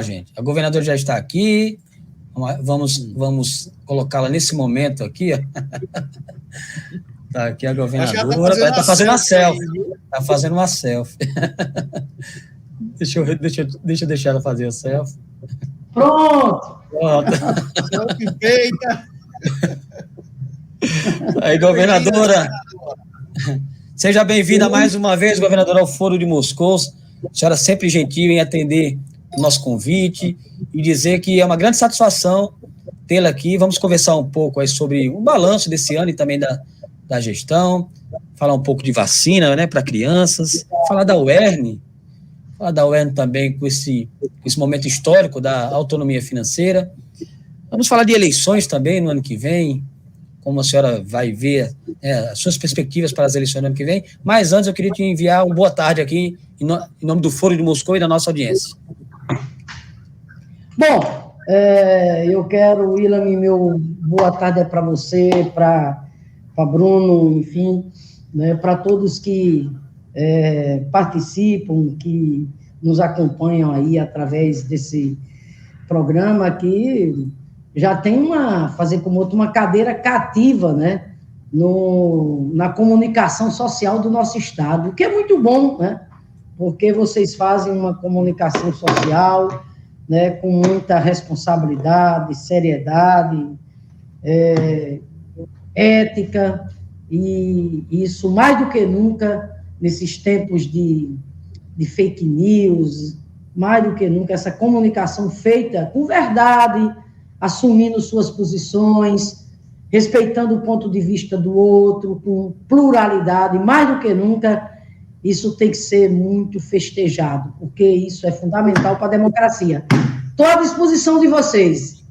gente. A governadora já está aqui. Vamos colocá-la nesse momento aqui. Tá aqui a governadora. Está fazendo uma selfie. Está fazendo uma selfie. Deixa eu deixar ela fazer a selfie. Pronto. Selfie feita. Aí, governadora. Seja bem-vinda mais uma vez, governadora, ao Foro de Moscou. A senhora sempre gentil em atender o nosso convite e dizer que é uma grande satisfação tê-la aqui. Vamos conversar um pouco aí sobre o balanço desse ano e também da gestão, falar um pouco de vacina, né, para crianças, falar da UERN também com esse momento histórico da autonomia financeira. Vamos falar de eleições também no ano que vem, como a senhora vai ver as suas perspectivas para as eleições do ano que vem. Mas antes eu queria te enviar uma boa tarde aqui, em nome do Foro de Moscou e da nossa audiência. Bom, eu quero, Willam, meu boa tarde para você, para Bruno, enfim, né, para todos que participam, que nos acompanham aí através desse programa que já tem uma cadeira cativa, né, na comunicação social do nosso estado, o que é muito bom, né, porque vocês fazem uma comunicação social, né, com muita responsabilidade, seriedade, ética, e isso mais do que nunca, nesses tempos de fake news, mais do que nunca, essa comunicação feita com verdade, assumindo suas posições, respeitando o ponto de vista do outro, com pluralidade, mais do que nunca, isso tem que ser muito festejado, porque isso é fundamental para a democracia. Estou à disposição de vocês.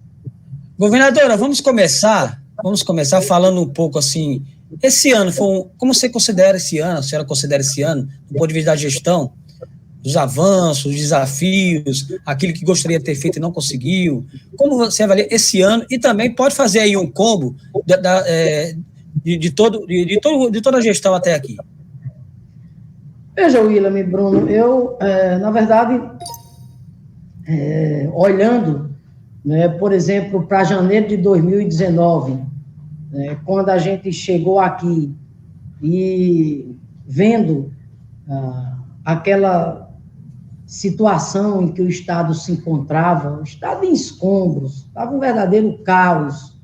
Governadora, vamos começar falando um pouco assim, esse ano, como você considera esse ano, a senhora considera esse ano, do ponto de vista da gestão, os avanços, os desafios, aquilo que gostaria de ter feito e não conseguiu, como você avalia esse ano, e também pode fazer aí um combo de toda a gestão até aqui. Veja, Willam e Bruno, eu, na verdade, olhando, né, por exemplo, para janeiro de 2019, quando a gente chegou aqui e vendo aquela situação em que o Estado se encontrava, o Estado em escombros, estava um verdadeiro caos,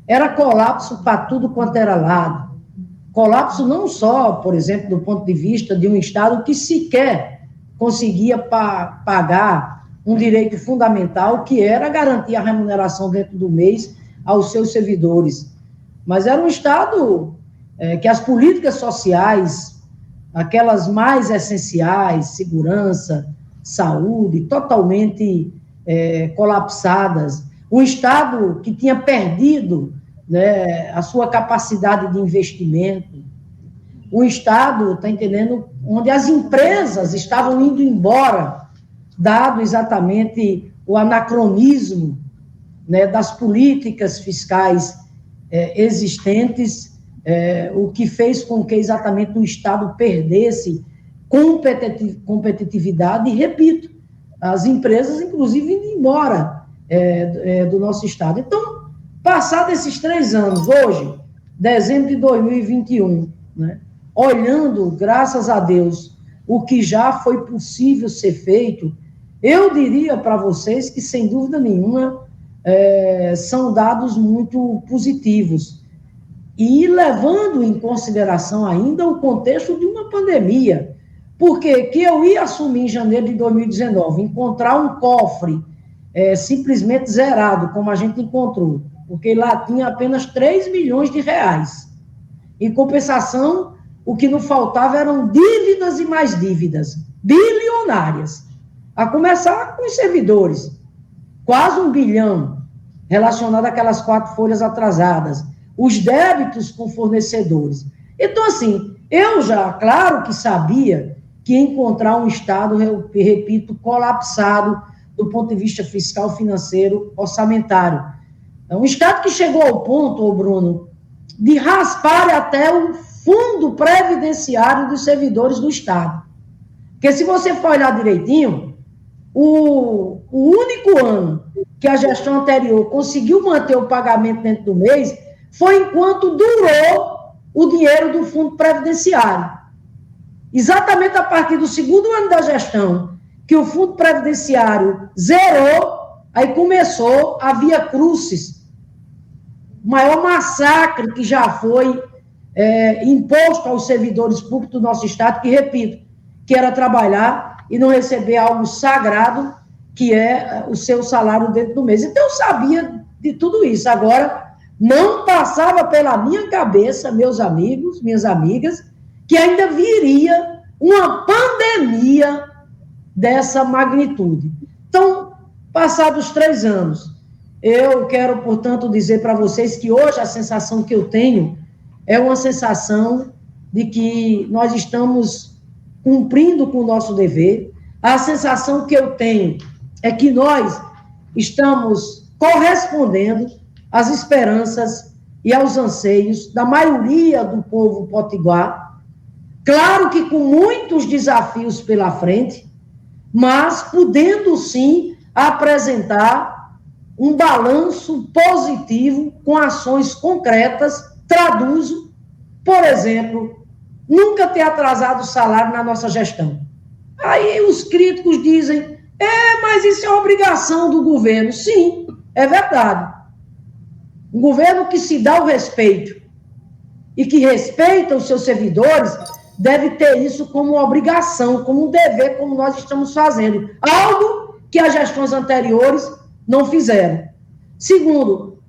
era colapso para tudo quanto era lado. Colapso não só, por exemplo, do ponto de vista de um Estado que sequer conseguia pagar um direito fundamental, que era garantir a remuneração dentro do mês aos seus servidores. Mas era um Estado que as políticas sociais, aquelas mais essenciais, segurança, saúde, totalmente colapsadas. Um Estado que tinha perdido, né, a sua capacidade de investimento. Um Estado, está entendendo, onde as empresas estavam indo embora, dado exatamente o anacronismo, né, das políticas fiscais existentes, o que fez com que exatamente o Estado perdesse competitividade, e, repito, as empresas, inclusive, indo embora do nosso Estado. Então, passados esses 3 anos, hoje, dezembro de 2021, né, olhando, graças a Deus, o que já foi possível ser feito, eu diria para vocês que, sem dúvida nenhuma, são dados muito positivos. E levando em consideração ainda o contexto de uma pandemia, porque que eu ia assumir em janeiro de 2019, encontrar um cofre simplesmente zerado, como a gente encontrou, porque lá tinha apenas 3 milhões de reais. Em compensação, o que não faltava eram dívidas e mais dívidas, bilionárias, a começar com os servidores, quase 1 bilhão, relacionado àquelas 4 folhas atrasadas, os débitos com fornecedores. Então, assim, eu já, claro que sabia que encontrar um Estado, eu repito, colapsado do ponto de vista fiscal, financeiro, orçamentário. É um Estado que chegou ao ponto, Bruno, de raspar até o fundo previdenciário dos servidores do Estado. Porque se você for olhar direitinho, o único ano que a gestão anterior conseguiu manter o pagamento dentro do mês foi enquanto durou o dinheiro do Fundo Previdenciário. Exatamente a partir do segundo ano da gestão, que o Fundo Previdenciário zerou, aí começou a via crucis, o maior massacre que já foi imposto aos servidores públicos do nosso Estado, que, repito, que era trabalhar e não receber algo sagrado, que é o seu salário dentro do mês. Então, eu sabia de tudo isso. Agora, não passava pela minha cabeça, meus amigos, minhas amigas, que ainda viria uma pandemia dessa magnitude. Então, passados 3 anos, eu quero, portanto, dizer para vocês que hoje a sensação que eu tenho é uma sensação de que nós estamos cumprindo com o nosso dever. A sensação que eu tenho é que nós estamos correspondendo às esperanças e aos anseios da maioria do povo potiguar. Claro que com muitos desafios pela frente, mas podendo sim apresentar um balanço positivo com ações concretas. Traduzo, por exemplo, nunca ter atrasado o salário na nossa gestão. Aí os críticos dizem, mas isso é obrigação do governo. Sim, é verdade. Um governo que se dá o respeito e que respeita os seus servidores deve ter isso como obrigação, como um dever, como nós estamos fazendo. Algo que as gestões anteriores não fizeram. Segundo,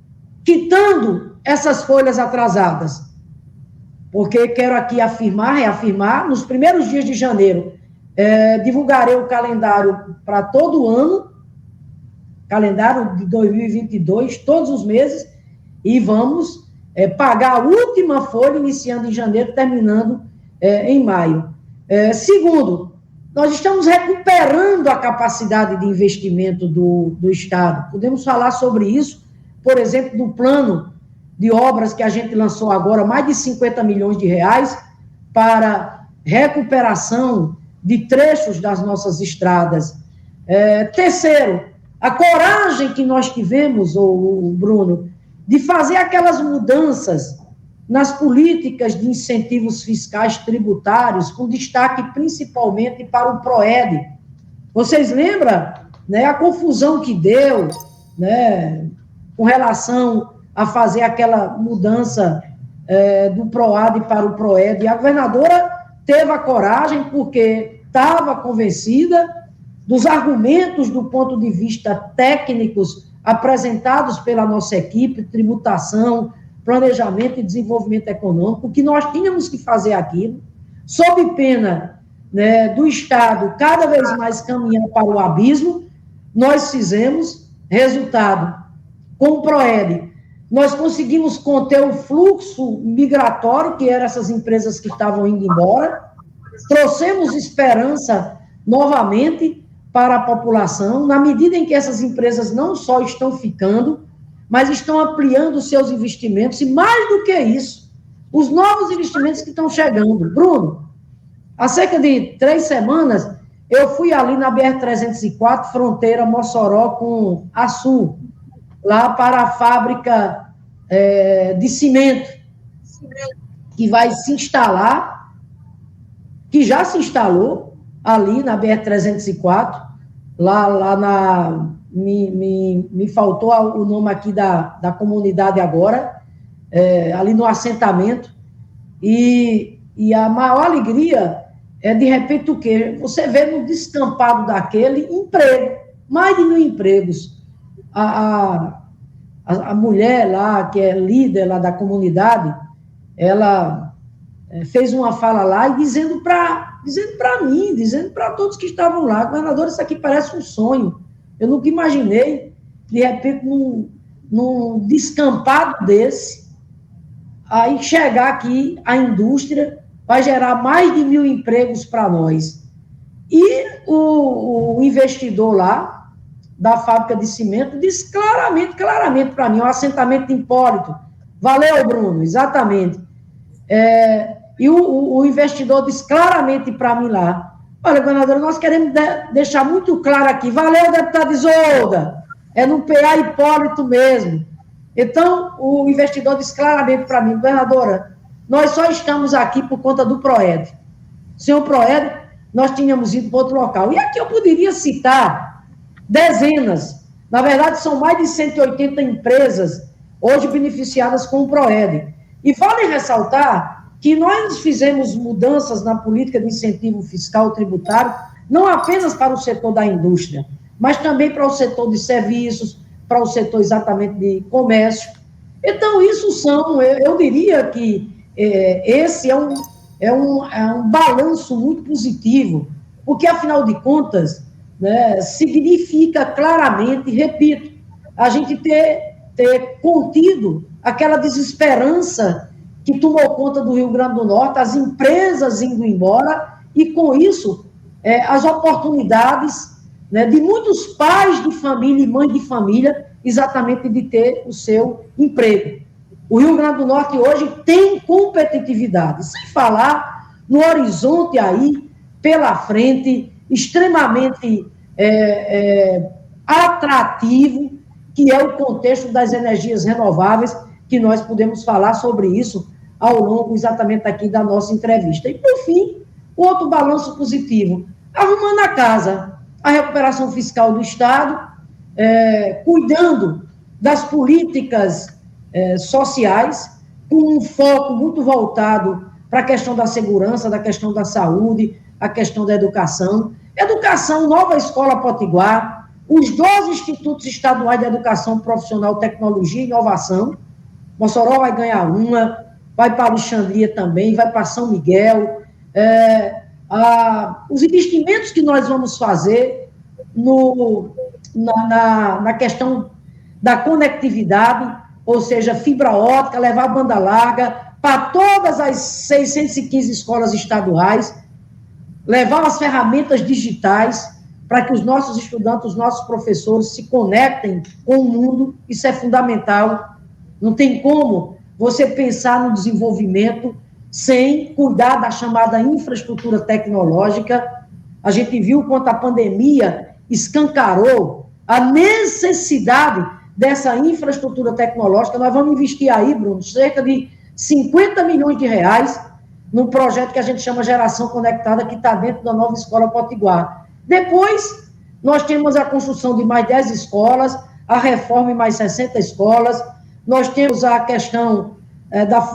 quitando essas folhas atrasadas, porque quero aqui reafirmar, nos primeiros dias de janeiro, divulgarei o calendário para todo o ano, calendário de 2022, todos os meses, e vamos pagar a última folha, iniciando em janeiro, terminando em maio. Segundo, nós estamos recuperando a capacidade de investimento do Estado. Podemos falar sobre isso, por exemplo, do plano de obras que a gente lançou agora, mais de 50 milhões de reais para recuperação de trechos das nossas estradas. Terceiro, a coragem que nós tivemos, Bruno, de fazer aquelas mudanças nas políticas de incentivos fiscais tributários, com destaque principalmente para o PROED. Vocês lembram, né, a confusão que deu, né, com relação a fazer aquela mudança do PROAD para o PROED? A governadora teve a coragem, porque estava convencida dos argumentos do ponto de vista técnicos apresentados pela nossa equipe, tributação, planejamento e desenvolvimento econômico, que nós tínhamos que fazer aquilo, sob pena, né, do Estado cada vez mais caminhar para o abismo. Nós fizemos. Resultado, com o PROED, nós conseguimos conter o fluxo migratório, que eram essas empresas que estavam indo embora, trouxemos esperança novamente para a população, na medida em que essas empresas não só estão ficando, mas estão ampliando seus investimentos, e mais do que isso, os novos investimentos que estão chegando. Bruno, há cerca de 3 semanas, eu fui ali na BR-304, fronteira Mossoró com Açu, lá para a fábrica de cimento, que vai se instalar, que já se instalou ali na BR-304, lá na... Me faltou o nome aqui da comunidade agora, ali no assentamento, e a maior alegria é, de repente, o quê? Você vê no descampado daquele emprego, mais de 1.000 empregos. A mulher lá, que é líder lá da comunidade, ela fez uma fala lá e dizendo para mim, dizendo para todos que estavam lá, governador, isso aqui parece um sonho. Eu nunca imaginei, de repente, num descampado desse, aí chegar aqui a indústria vai gerar mais de 1.000 empregos para nós. E o investidor lá, da fábrica de cimento, disse claramente para mim, o assentamento de Hipólito. Valeu, Bruno, exatamente. E o investidor disse claramente para mim lá, Olha, governador, nós queremos deixar muito claro aqui. Valeu, deputado Isolda. É no PA Hipólito mesmo. Então, o investidor disse claramente para mim, governadora, nós só estamos aqui por conta do PROED. Sem o PROED, nós tínhamos ido para outro local. E aqui eu poderia citar dezenas. Na verdade, são mais de 180 empresas hoje beneficiadas com o PROED. E vale ressaltar que nós fizemos mudanças na política de incentivo fiscal tributário, não apenas para o setor da indústria, mas também para o setor de serviços, para o setor exatamente de comércio. Então, isso são, eu diria que esse é um balanço muito positivo, porque, afinal de contas, né, significa claramente, repito, a gente ter contido aquela desesperança que tomou conta do Rio Grande do Norte, as empresas indo embora, e com isso, as oportunidades, né, de muitos pais de família e mães de família, exatamente de ter o seu emprego. O Rio Grande do Norte hoje tem competitividade, sem falar no horizonte aí, pela frente, extremamente atrativo, que é o contexto das energias renováveis, que nós podemos falar sobre isso ao longo exatamente aqui da nossa entrevista. E, por fim, outro balanço positivo, arrumando a casa, a recuperação fiscal do Estado, cuidando das políticas sociais, com um foco muito voltado para a questão da segurança, da questão da saúde, a questão da educação. Educação, Nova Escola Potiguar, os 12 institutos estaduais de educação profissional, tecnologia e inovação. Mossoró vai ganhar uma, vai para Alexandria também, vai para São Miguel. Os investimentos que nós vamos fazer na questão da conectividade, ou seja, fibra ótica, levar banda larga para todas as 615 escolas estaduais, levar as ferramentas digitais para que os nossos estudantes, os nossos professores se conectem com o mundo. Isso é fundamental. Não tem como você pensar no desenvolvimento sem cuidar da chamada infraestrutura tecnológica. A gente viu quanto a pandemia escancarou a necessidade dessa infraestrutura tecnológica. Nós vamos investir aí, Bruno, cerca de 50 milhões de reais num projeto que a gente chama Geração Conectada, que está dentro da Nova Escola Potiguar. Depois, nós temos a construção de mais 10 escolas, a reforma em mais 60 escolas, nós temos a questão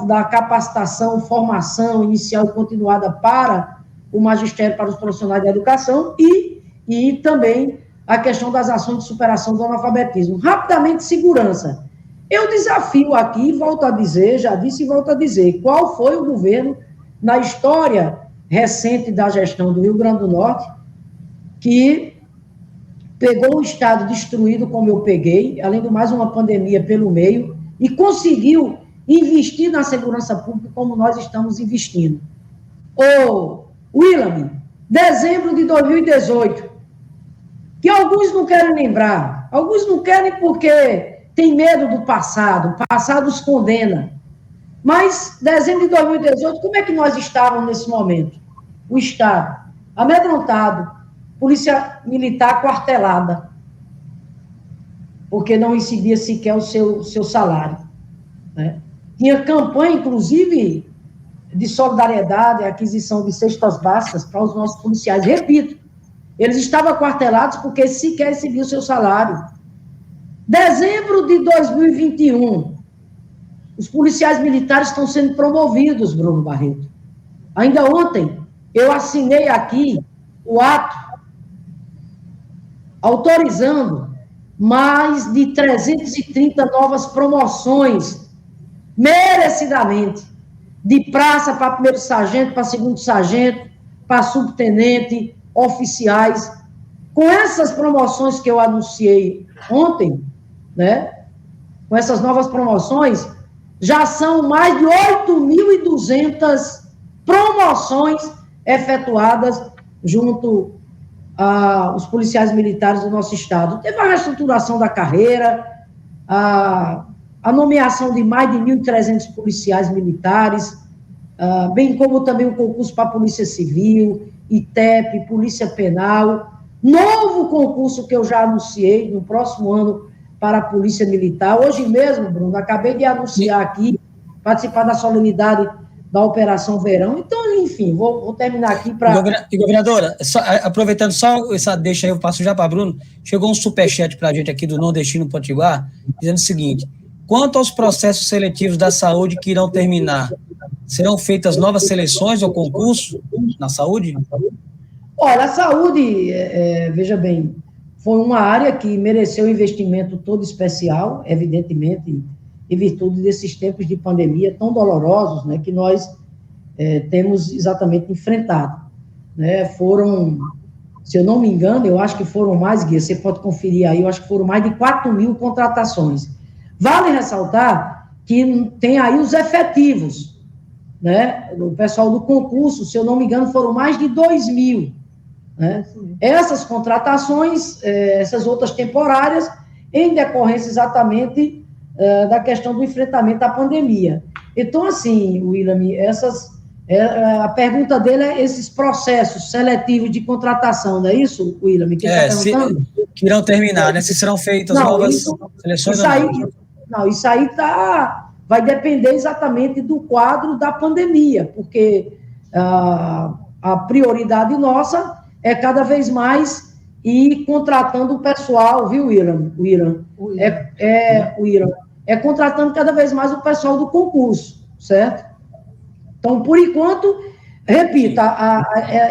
da capacitação, formação inicial e continuada para o magistério, para os profissionais da educação, e também a questão das ações de superação do analfabetismo. Rapidamente, segurança. Eu desafio aqui, volto a dizer, já disse e volto a dizer, qual foi o governo na história recente da gestão do Rio Grande do Norte que pegou um estado destruído como eu peguei, além do mais uma pandemia pelo meio, e conseguiu investir na segurança pública como nós estamos investindo. William, dezembro de 2018, que alguns não querem lembrar, alguns não querem porque tem medo do passado, o passado os condena. Mas, dezembro de 2018, como é que nós estávamos nesse momento? O Estado amedrontado, polícia militar quartelada, porque não recebia sequer o seu salário. Né? Tinha campanha, inclusive, de solidariedade, aquisição de cestas básicas para os nossos policiais. Repito, eles estavam quartelados porque sequer recebiam o seu salário. Dezembro de 2021, os policiais militares estão sendo promovidos, Bruno Barreto. Ainda ontem, eu assinei aqui o ato autorizando mais de 330 novas promoções, merecidamente, de praça para primeiro sargento, para segundo sargento, para subtenente, oficiais. Com essas promoções que eu anunciei ontem, né, com essas novas promoções, já são mais de 8.200 promoções efetuadas junto aos policiais militares do nosso estado. Teve a reestruturação da carreira, a nomeação de mais de 1.300 policiais militares, bem como também o concurso para a Polícia Civil, ITEP, Polícia Penal, novo concurso que eu já anunciei no próximo ano para a Polícia Militar. Hoje mesmo, Bruno, acabei de anunciar aqui, participar da solenidade da Operação Verão. Então, enfim, vou terminar aqui para... Governadora, aproveitando só essa deixa aí, eu passo já para Bruno, chegou um superchat para a gente aqui do Nordestino Potiguar, dizendo o seguinte: quanto aos processos seletivos da saúde que irão terminar, serão feitas novas seleções ou concurso na saúde? Olha, a saúde, veja bem, foi uma área que mereceu um investimento todo especial, evidentemente, em virtude desses tempos de pandemia tão dolorosos, né, que nós temos exatamente enfrentado. Né? Foram, se eu não me engano, eu acho que foram mais, Guia, você pode conferir aí, eu acho que foram mais de 4.000 contratações. Vale ressaltar que tem aí os efetivos, né? O pessoal do concurso, se eu não me engano, foram mais de 2.000. Né? Essas contratações, essas outras temporárias, em decorrência exatamente da questão do enfrentamento à pandemia. Então, assim, William, a pergunta dele é esses processos seletivos de ou não é isso, William? Que que irão terminar, né? Se serão feitas novas seleções ou não. Isso aí vai depender exatamente do quadro da pandemia, porque a prioridade nossa é cada vez mais ir contratando o pessoal, viu, William? William. É contratando cada vez mais o pessoal do concurso, certo? Então, por enquanto, repito,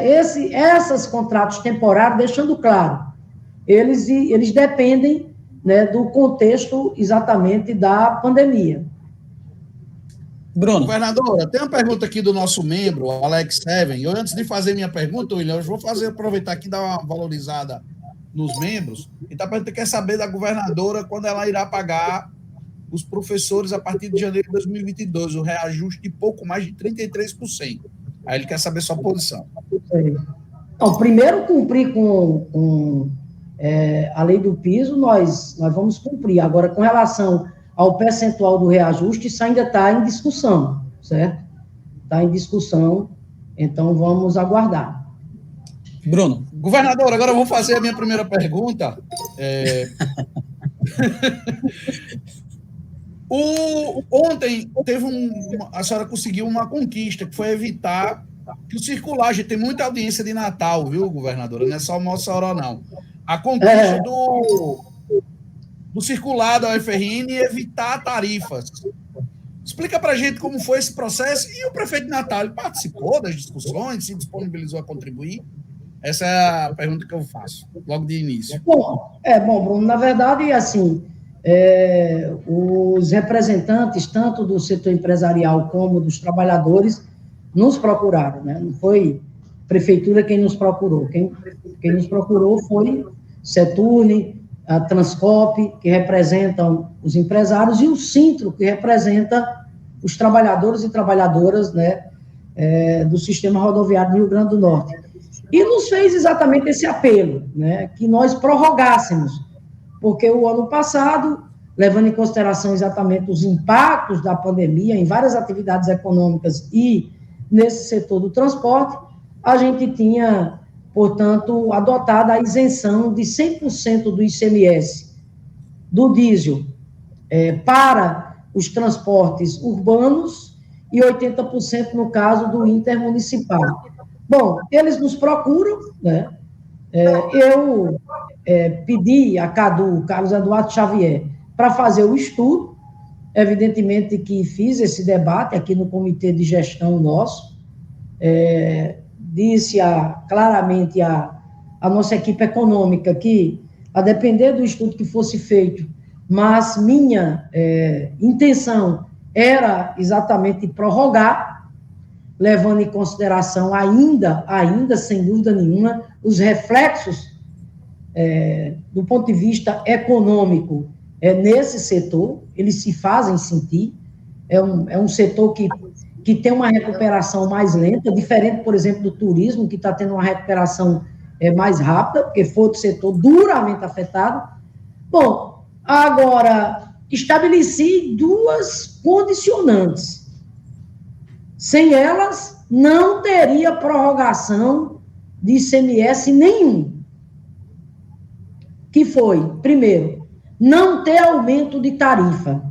esses contratos temporários, deixando claro, eles dependem, né, do contexto exatamente da pandemia. Bruno. Governadora, tem uma pergunta aqui do nosso membro, Alex Seven. Eu, antes de fazer minha pergunta, William, eu vou aproveitar aqui e dar uma valorizada nos membros. E tá perguntando, quer saber da governadora quando ela irá pagar os professores a partir de janeiro de 2022, o reajuste de pouco mais de 33%. Aí ele quer saber sua posição. Então, primeiro, cumprir com a lei do piso, nós vamos cumprir. Agora, com relação ao percentual do reajuste, isso ainda está em discussão, certo? Está em discussão, então vamos aguardar. Bruno. Governador, agora eu vou fazer a minha primeira pergunta. Ontem a senhora conseguiu uma conquista, que foi evitar que o circular, a gente tem muita audiência de Natal, viu, governadora? Não é só Mossoró, não. A conquista do circular da UFRN e evitar tarifas. Explica para a gente como foi esse processo, e o prefeito de Natal participou das discussões, se disponibilizou a contribuir? Essa é a pergunta que eu faço, logo de início. Bom, Bruno, na verdade, assim, os representantes, tanto do setor empresarial como dos trabalhadores, nos procuraram, né? Não foi a prefeitura quem nos procurou. Quem nos procurou foi Seturne, a Transcop, que representam os empresários, e o Sintro, que representa os trabalhadores e trabalhadoras, né, do sistema rodoviário do Rio Grande do Norte. E nos fez exatamente esse apelo, né, que nós prorrogássemos, porque o ano passado, levando em consideração exatamente os impactos da pandemia em várias atividades econômicas e nesse setor do transporte, a gente tinha, portanto, adotado a isenção de 100% do ICMS do diesel para os transportes urbanos e 80% no caso do intermunicipal. Bom, eles nos procuram, né? Eu pedi a Cadu, Carlos Eduardo Xavier, para fazer o estudo, evidentemente que fiz esse debate aqui no comitê de gestão nosso, disse claramente a nossa equipe econômica que, a depender do estudo que fosse feito, mas minha intenção era exatamente prorrogar, levando em consideração ainda, sem dúvida nenhuma, os reflexos do ponto de vista econômico nesse setor, eles se fazem sentir, é um setor que tem uma recuperação mais lenta, diferente, por exemplo, do turismo, que está tendo uma recuperação mais rápida, porque foi outro setor duramente afetado. Bom, agora, estabeleci duas condicionantes. Sem elas, não teria prorrogação de ICMS nenhum. Que foi, primeiro, não ter aumento de tarifa.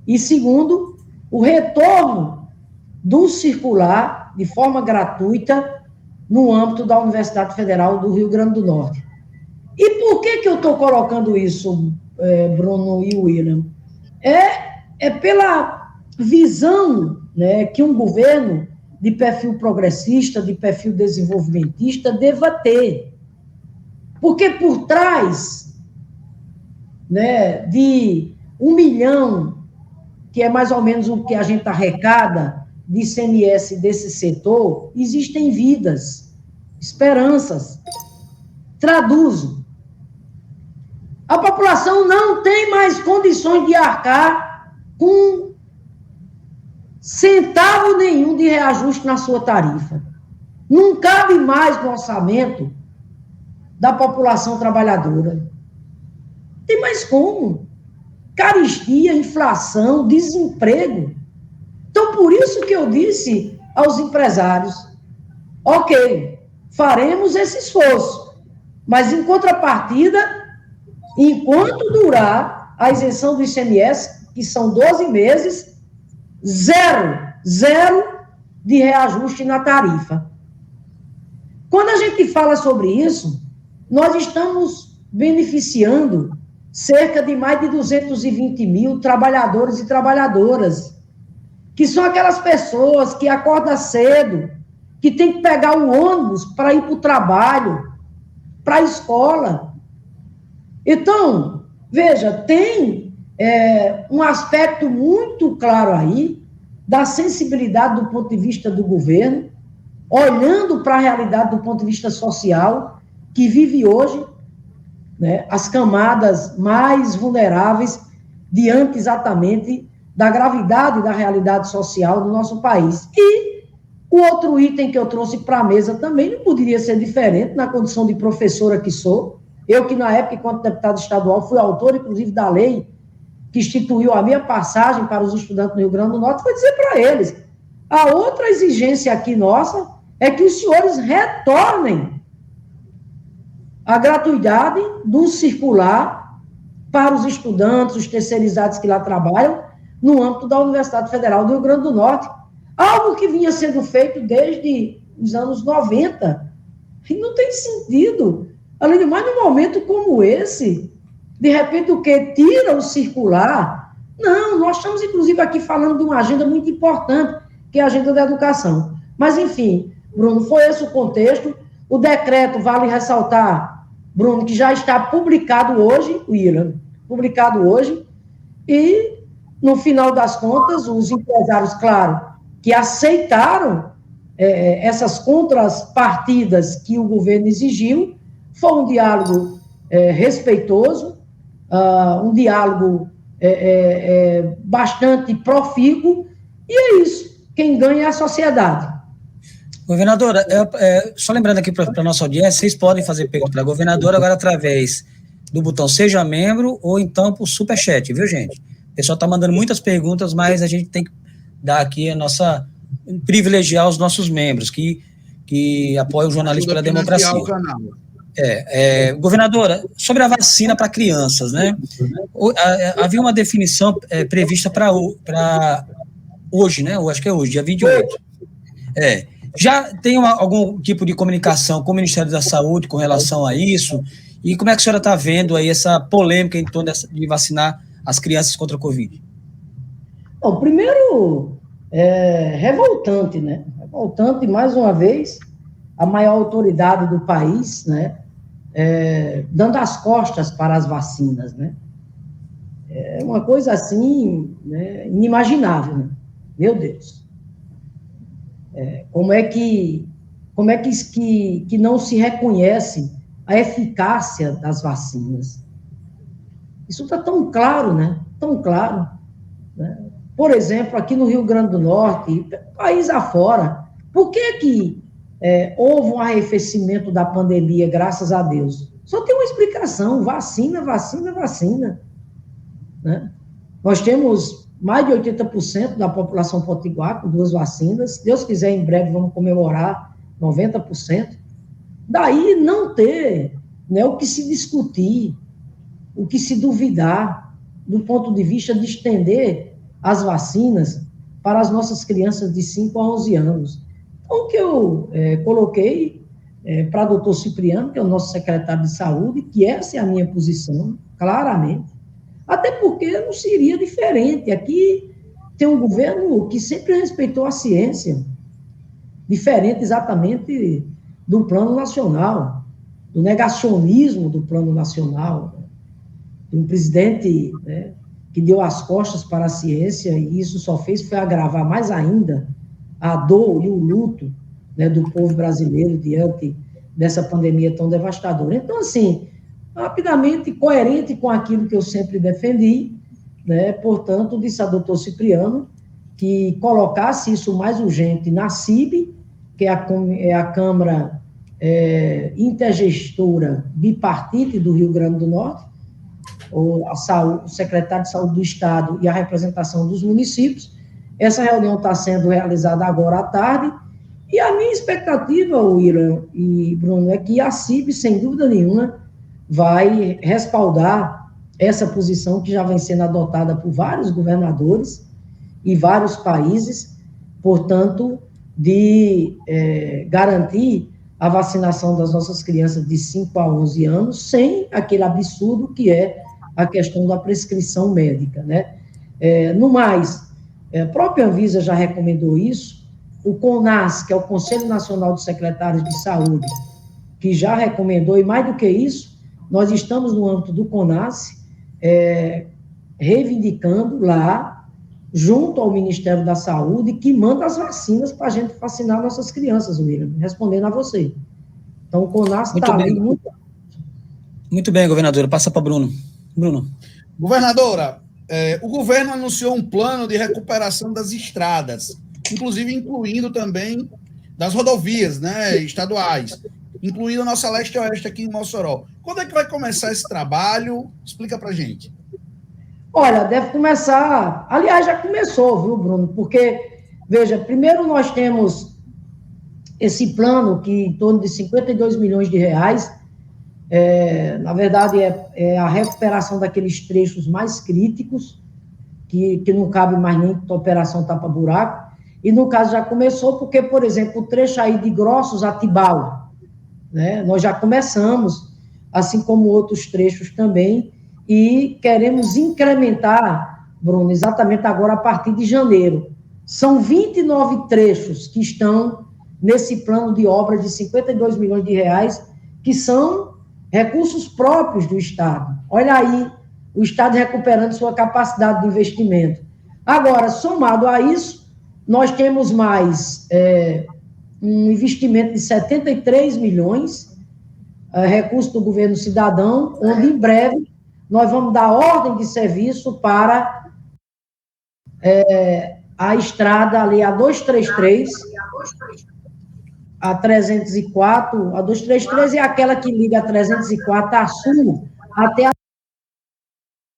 E segundo, o retorno do circular de forma gratuita no âmbito da Universidade Federal do Rio Grande do Norte. E por que eu estou colocando isso, Bruno e William? É pela visão, né, que um governo de perfil progressista, de perfil desenvolvimentista, deva ter. Porque por trás, né, de 1 milhão, que é mais ou menos o que a gente arrecada de ICMS desse setor, existem vidas, esperanças. Traduzo. A população não tem mais condições de arcar com centavo nenhum de reajuste na sua tarifa. Não cabe mais no orçamento da população trabalhadora. Tem mais como? Carestia, inflação, desemprego. Então, por isso que eu disse aos empresários, ok, faremos esse esforço, mas em contrapartida, enquanto durar a isenção do ICMS, que são 12 meses, zero de reajuste na tarifa. Quando a gente fala sobre isso, nós estamos beneficiando cerca de mais de 220 mil trabalhadores e trabalhadoras, que são aquelas pessoas que acordam cedo, que tem que pegar o ônibus para ir para o trabalho, para a escola. Então, veja, tem um aspecto muito claro aí da sensibilidade do ponto de vista do governo, olhando para a realidade do ponto de vista social, que vive hoje, né, as camadas mais vulneráveis diante exatamente da gravidade da realidade social do nosso país. E o outro item que eu trouxe para a mesa também não poderia ser diferente, na condição de professora que sou. Eu que, na época, enquanto deputado estadual, fui autor, inclusive, da lei que instituiu a minha passagem para os estudantes do Rio Grande do Norte, foi dizer para eles, a outra exigência aqui nossa é que os senhores retornem a gratuidade do circular para os estudantes, os terceirizados que lá trabalham, no âmbito da Universidade Federal do Rio Grande do Norte. Algo que vinha sendo feito desde os anos 90. E não tem sentido. Além de mais, num momento como esse, de repente, o que? Tira o circular. Não, nós estamos, inclusive, aqui falando de uma agenda muito importante, que é a agenda da educação. Mas, enfim, Bruno, foi esse o contexto. O decreto, vale ressaltar, Bruno, que já está publicado hoje, William, publicado hoje, e, no final das contas, os empresários, claro, que aceitaram essas contrapartidas que o governo exigiu, foi um diálogo respeitoso, um diálogo bastante profícuo, e é isso, quem ganha é a sociedade. Governadora, só lembrando aqui para a nossa audiência, vocês podem fazer pergunta para a governadora agora através do botão Seja Membro ou então por Superchat, viu, gente? O pessoal está mandando muitas perguntas, mas a gente tem que dar aqui privilegiar os nossos membros que apoiam o jornalismo pela democracia. O canal. Governadora, sobre a vacina para crianças, né? Havia uma definição prevista para hoje, né? Eu acho que é hoje, dia 28. Já tem algum tipo de comunicação com o Ministério da Saúde com relação a isso? E como é que a senhora está vendo aí essa polêmica em torno de vacinar as crianças contra a Covid? Bom, primeiro, revoltante, né? Revoltante, mais uma vez, a maior autoridade do país, né? Dando as costas para as vacinas, né? É uma coisa assim, né, inimaginável, né? Meu Deus. Como é que não se reconhece a eficácia das vacinas? Isso está tão claro, né? Tão claro. Né? Por exemplo, aqui no Rio Grande do Norte, país afora, por que houve um arrefecimento da pandemia, graças a Deus? Só tem uma explicação: vacina, vacina, vacina. Né? Nós temos mais de 80% da população potiguar com 2 vacinas. Se Deus quiser, em breve vamos comemorar 90%. Daí não ter, né, o que se discutir, o que se duvidar, do ponto de vista de estender as vacinas para as nossas crianças de 5 a 11 anos. Então, o que eu coloquei para o doutor Cipriano, que é o nosso secretário de saúde, que essa é a minha posição, claramente, até porque não seria diferente. Aqui tem um governo que sempre respeitou a ciência, diferente exatamente do plano nacional, do negacionismo do plano nacional, de um presidente, né, que deu as costas para a ciência, e isso só fez foi agravar mais ainda a dor e o luto, né, do povo brasileiro diante dessa pandemia tão devastadora. Então, assim, rapidamente, coerente com aquilo que eu sempre defendi, né, portanto, disse a doutor Cipriano que colocasse isso mais urgente na CIB, que é a Câmara Intergestora Bipartite do Rio Grande do Norte, o secretário de Saúde do Estado e a representação dos municípios. Essa reunião está sendo realizada agora à tarde, e a minha expectativa, William e Bruno, é que a CIB, sem dúvida nenhuma, vai respaldar essa posição que já vem sendo adotada por vários governadores e vários países, portanto, de garantir a vacinação das nossas crianças de 5 a 11 anos, sem aquele absurdo que é a questão da prescrição médica, né? No mais, a própria Anvisa já recomendou isso, o CONAS, que é o Conselho Nacional de Secretários de Saúde, que já recomendou, e mais do que isso, nós estamos no âmbito do CONAS, reivindicando lá, junto ao Ministério da Saúde, que manda as vacinas para a gente vacinar nossas crianças, William, respondendo a você. Então, o CONAS está ali muito... Muito bem, governadora. Passa para Bruno. Bruno. Governadora, o governo anunciou um plano de recuperação das estradas, inclusive incluindo também das rodovias, né, estaduais, incluindo a nossa leste-oeste aqui em Mossoró. Quando é que vai começar esse trabalho? Explica para a gente. Olha, deve começar... Aliás, já começou, viu, Bruno? Porque, veja, primeiro nós temos esse plano que em torno de 52 milhões de reais, na verdade, é a recuperação daqueles trechos mais críticos, que não cabe mais nem a operação tapa-buraco. E, no caso, já começou porque, por exemplo, o trecho aí de Grossos a Tibau, né, nós já começamos, assim como outros trechos também, e queremos incrementar, Bruno, exatamente agora a partir de janeiro. São 29 trechos que estão nesse plano de obra de 52 milhões de reais, que são recursos próprios do Estado. Olha aí, o Estado recuperando sua capacidade de investimento. Agora, somado a isso, nós temos mais um investimento de 73 milhões, recurso do governo cidadão, onde em breve nós vamos dar ordem de serviço para a estrada ali, a 233, a 304, a 233 é aquela que liga a 304 a sul até a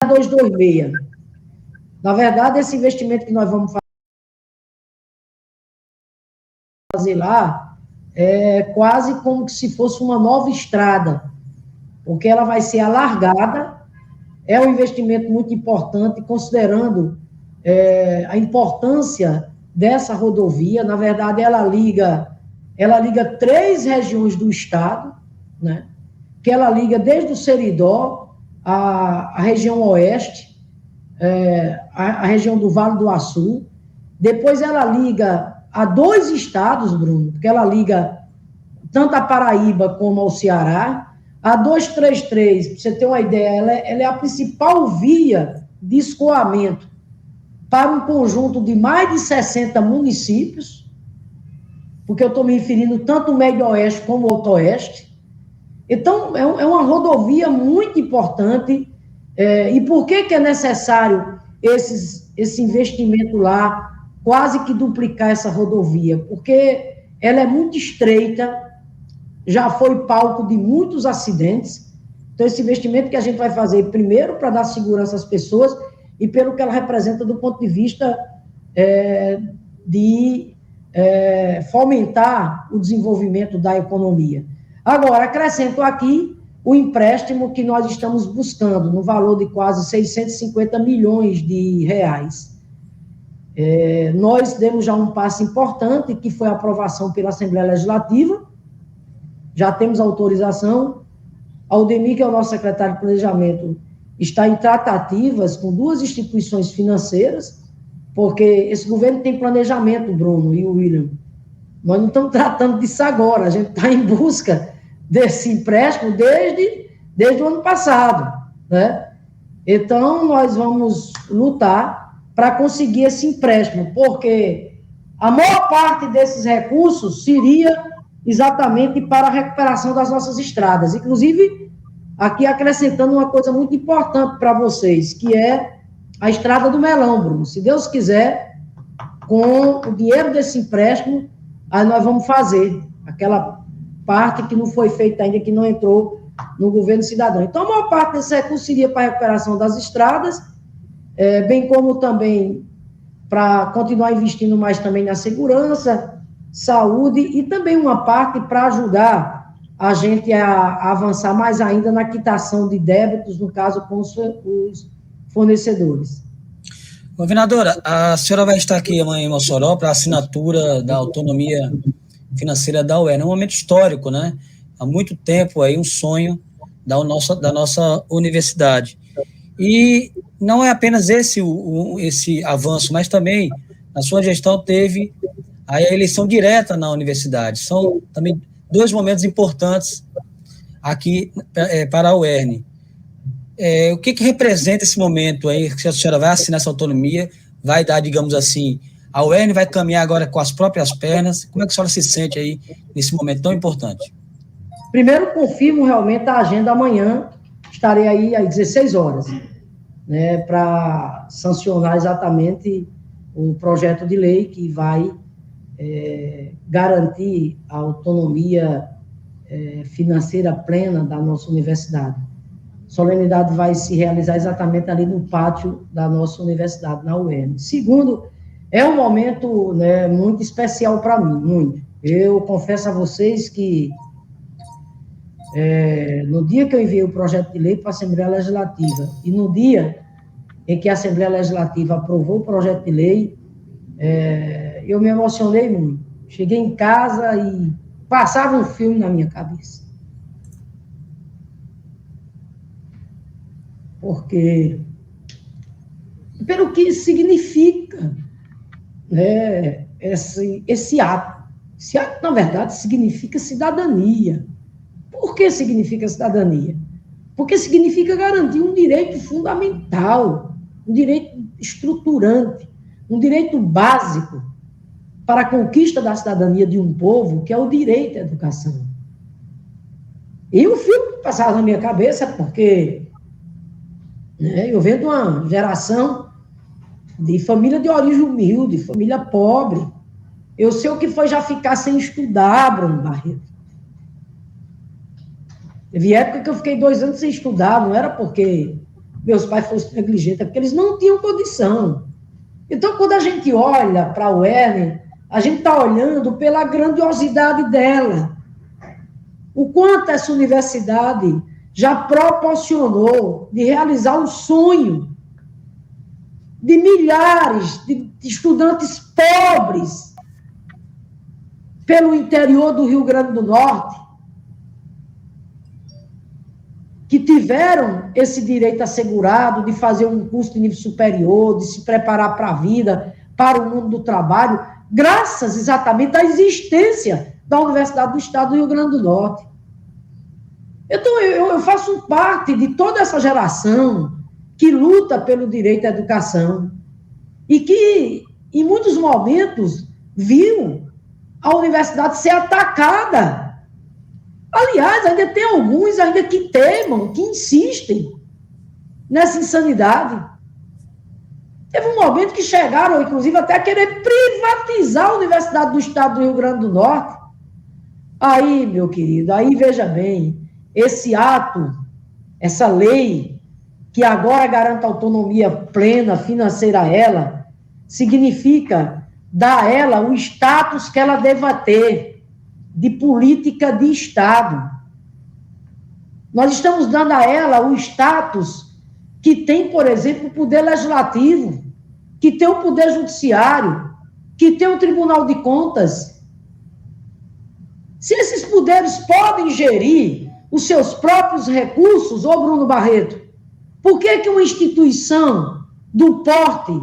226. Na verdade, esse investimento que nós vamos fazer lá é quase como se fosse uma nova estrada, porque ela vai ser alargada. É um investimento muito importante, considerando a importância dessa rodovia. Na verdade, ela liga 3 regiões do estado, né? Que ela liga desde o Seridó, a região oeste, a região do Vale do Açu. Depois ela liga a 2 estados, Bruno, porque ela liga tanto a Paraíba como ao Ceará. A 233, para você ter uma ideia, ela é a principal via de escoamento para um conjunto de mais de 60 municípios, porque eu estou me referindo tanto ao Médio-Oeste como ao Oeste. Então, é uma rodovia muito importante. E por que é necessário esse investimento lá, quase que duplicar essa rodovia? Porque ela é muito estreita, já foi palco de muitos acidentes. Então, esse investimento que a gente vai fazer, primeiro, para dar segurança às pessoas, e pelo que ela representa do ponto de vista de fomentar o desenvolvimento da economia. Agora, acrescento aqui o empréstimo que nós estamos buscando, no valor de quase 650 milhões de reais. Nós demos já um passo importante, que foi a aprovação pela Assembleia Legislativa, já temos autorização. Aldemir, que é o nosso secretário de Planejamento, está em tratativas com 2 instituições financeiras, porque esse governo tem planejamento, Bruno e o William. Nós não estamos tratando disso agora, a gente está em busca desse empréstimo desde o ano passado, né? Então, nós vamos lutar para conseguir esse empréstimo, porque a maior parte desses recursos seria exatamente para a recuperação das nossas estradas. Inclusive, aqui acrescentando uma coisa muito importante para vocês, que é a Estrada do Melão, Bruno. Se Deus quiser, com o dinheiro desse empréstimo, aí nós vamos fazer aquela parte que não foi feita ainda, que não entrou no governo cidadão. Então, a maior parte desse recurso seria para a recuperação das estradas, bem como também para continuar investindo mais também na segurança, saúde, e também uma parte para ajudar a gente a avançar mais ainda na quitação de débitos, no caso, com os fornecedores. Governadora, a senhora vai estar aqui amanhã em Mossoró para a assinatura da autonomia financeira da UERN. É um momento histórico, né? Há muito tempo aí um sonho da nossa universidade. E não é apenas esse avanço, mas também a sua gestão teve a eleição direta na universidade. São também 2 momentos importantes aqui para a UERN. O que representa esse momento aí, que a senhora vai assinar essa autonomia, vai dar, digamos assim, a UERN vai caminhar agora com as próprias pernas? Como é que a senhora se sente aí nesse momento tão importante? Primeiro, confirmo realmente a agenda amanhã, estarei aí às 16 horas, né, para sancionar exatamente o projeto de lei que vai garantir a autonomia financeira plena da nossa universidade. A solenidade vai se realizar exatamente ali no pátio da nossa universidade, na UERN. Segundo, é um momento, né, muito especial para mim, muito. Eu confesso a vocês que no dia que eu enviei o projeto de lei para a Assembleia Legislativa e no dia em que a Assembleia Legislativa aprovou o projeto de lei, eu me emocionei muito. Cheguei em casa e passava um filme na minha cabeça. Porque, pelo que significa, né, esse ato. Esse ato, na verdade, significa cidadania. Por que significa cidadania? Porque significa garantir um direito fundamental, um direito estruturante, um direito básico para a conquista da cidadania de um povo, que é o direito à educação. E o filme que passava na minha cabeça é porque, né, eu venho de uma geração de família de origem humilde, família pobre. Eu sei o que foi já ficar sem estudar, Bruno Barreto. Teve época que eu fiquei 2 anos sem estudar, não era porque meus pais fossem negligentes, é porque eles não tinham condição. Então, quando a gente olha para a UERN, a gente está olhando pela grandiosidade dela. O quanto essa universidade já proporcionou de realizar um sonho de milhares de estudantes pobres pelo interior do Rio Grande do Norte, que tiveram esse direito assegurado de fazer um curso de nível superior, de se preparar para a vida, para o mundo do trabalho, graças exatamente à existência da Universidade do Estado do Rio Grande do Norte. Então, eu faço parte de toda essa geração que luta pelo direito à educação e que, em muitos momentos, viu a universidade ser atacada. Aliás, ainda tem alguns ainda que teimam, que insistem nessa insanidade. Teve um momento que chegaram, inclusive, até a querer privatizar a Universidade do Estado do Rio Grande do Norte. Aí, meu querido, aí veja bem, esse ato, essa lei, que agora garante autonomia plena financeira a ela, significa dar a ela o status que ela deva ter de política de Estado. Nós estamos dando a ela o status que tem, por exemplo, o poder legislativo, que tem o poder judiciário, que tem o Tribunal de Contas. Se esses poderes podem gerir os seus próprios recursos, ô Bruno Barreto, por que uma instituição do porte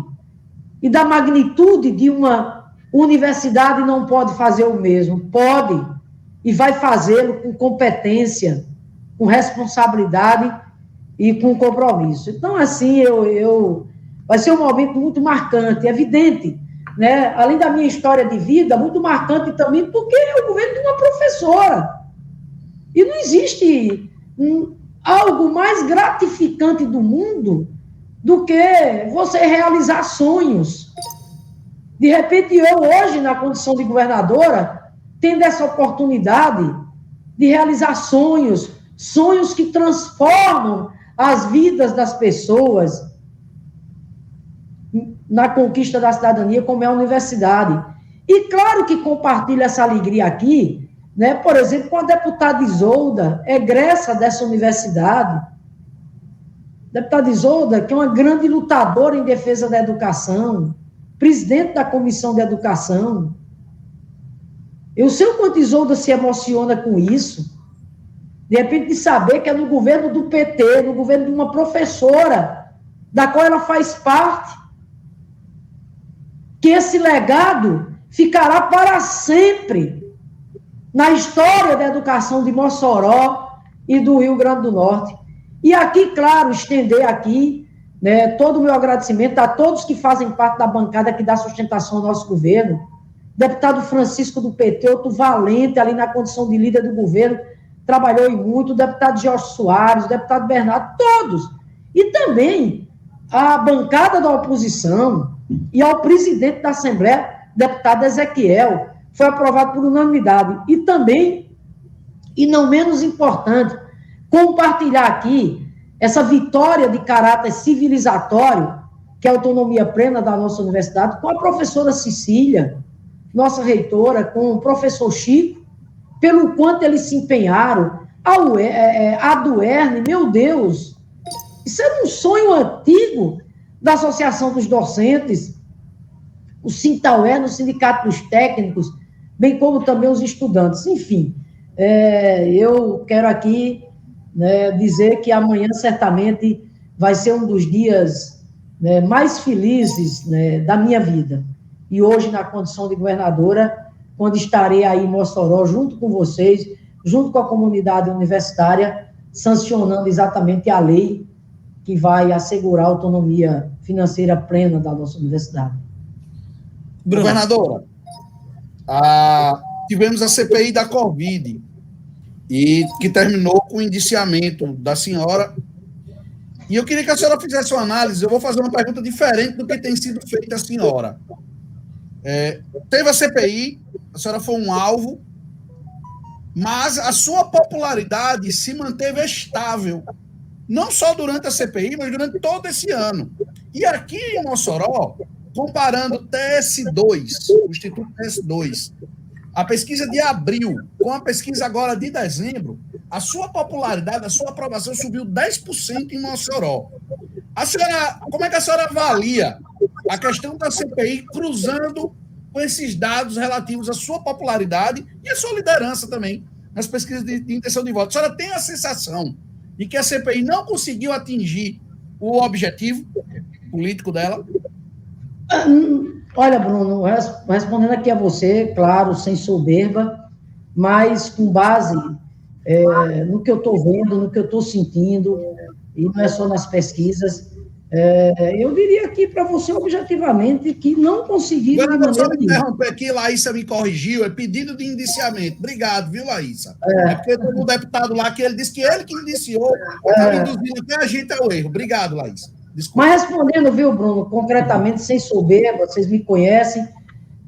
e da magnitude de uma universidade não pode fazer o mesmo? Pode, e vai fazê-lo com competência, com responsabilidade e com compromisso. Então, assim, vai ser um momento muito marcante, evidente, né? Além da minha história de vida, muito marcante também, porque é o governo de uma professora. E não existe algo mais gratificante do mundo do que você realizar sonhos. De repente, eu hoje, na condição de governadora, tendo essa oportunidade de realizar sonhos que transformam as vidas das pessoas na conquista da cidadania, como é a universidade. E claro que compartilho essa alegria aqui, né? Por exemplo, com a deputada Isolda, egressa dessa universidade. Deputada Isolda, que é uma grande lutadora em defesa da educação, presidente da Comissão de Educação. Eu sei o quanto Isolda se emociona com isso, de repente de saber que é no governo do PT, no governo de uma professora, da qual ela faz parte, que esse legado ficará para sempre na história da educação de Mossoró e do Rio Grande do Norte. E aqui, claro, estender aqui, né, todo o meu agradecimento a todos que fazem parte da bancada que dá sustentação ao nosso governo, deputado Francisco do PT, outro valente ali na condição de líder do governo, trabalhou em muito, o deputado Jorge Soares, o deputado Bernardo, todos. E também a bancada da oposição e ao presidente da Assembleia, deputado Ezequiel, foi aprovado por unanimidade. E também, e não menos importante, compartilhar aqui essa vitória de caráter civilizatório, que é a autonomia plena da nossa universidade, com a professora Cecília, nossa reitora, com o professor Chico, pelo quanto eles se empenharam, a Duerne, meu Deus, isso era um sonho antigo da Associação dos Docentes, o Sintaué, no Sindicato dos Técnicos, bem como também os estudantes. Enfim, eu quero aqui, né, dizer que amanhã certamente vai ser um dos dias, né, mais felizes, né, da minha vida. E hoje, na condição de governadora, quando estarei aí em Mossoró, junto com vocês, junto com a comunidade universitária, sancionando exatamente a lei que vai assegurar a autonomia financeira plena da nossa universidade. Bruno. Governadora, tivemos a CPI da Covid, e que terminou com o indiciamento da senhora. E eu queria que a senhora fizesse uma análise. Eu vou fazer uma pergunta diferente do que tem sido feita à senhora. Teve a CPI, a senhora foi um alvo, mas a sua popularidade se manteve estável, não só durante a CPI, mas durante todo esse ano. E aqui em Mossoró, comparando o TS2, o Instituto TS2, a pesquisa de abril com a pesquisa agora de dezembro, a sua popularidade, a sua aprovação subiu 10% em Mossoró. A senhora, como é que a senhora avalia a questão da CPI cruzando com esses dados relativos à sua popularidade e à sua liderança também nas pesquisas de intenção de voto? A senhora tem a sensação de que a CPI não conseguiu atingir o objetivo político dela? Olha, Bruno, respondendo aqui a você, claro, sem soberba, mas com base no que eu estou vendo, no que eu estou sentindo, e não é só nas pesquisas, eu diria aqui para você objetivamente que não consegui... Só me interromper aqui, Laísa me corrigiu, é pedido de indiciamento. Obrigado, viu, Laísa? Porque teve um deputado lá que ele disse que ele que indiciou, estava induzindo até a gente ao erro. Obrigado, Laísa. Desculpa. Mas respondendo, viu, Bruno, concretamente, sem soberba, vocês me conhecem,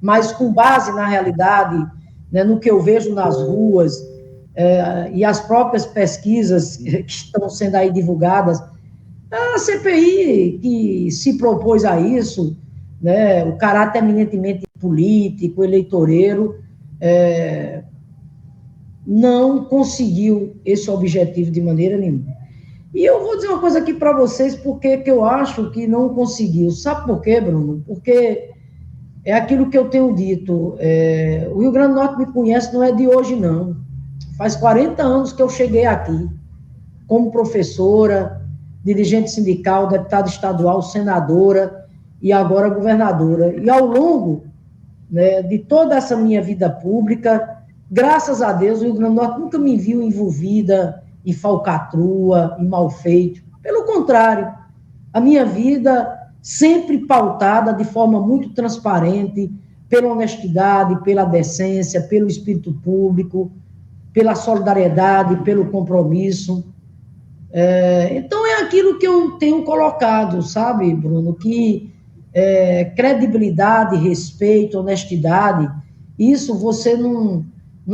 mas com base na realidade, né, no que eu vejo nas ruas, e as próprias pesquisas que estão sendo aí divulgadas, a CPI que se propôs a isso, né, o caráter eminentemente político, eleitoreiro, não conseguiu esse objetivo de maneira nenhuma. E eu vou dizer uma coisa aqui para vocês, porque que eu acho que não conseguiu. Sabe por quê, Bruno? Porque é aquilo que eu tenho dito. O Rio Grande do Norte me conhece, não é de hoje, não. Faz 40 anos que eu cheguei aqui, como professora, dirigente sindical, deputada estadual, senadora e agora governadora. E ao longo, né, de toda essa minha vida pública, graças a Deus, o Rio Grande do Norte nunca me viu envolvida em falcatrua, em malfeito. Pelo contrário, a minha vida sempre pautada de forma muito transparente, pela honestidade, pela decência, pelo espírito público, pela solidariedade, pelo compromisso. Então, é aquilo que eu tenho colocado, sabe, Bruno, que credibilidade, respeito, honestidade, isso você não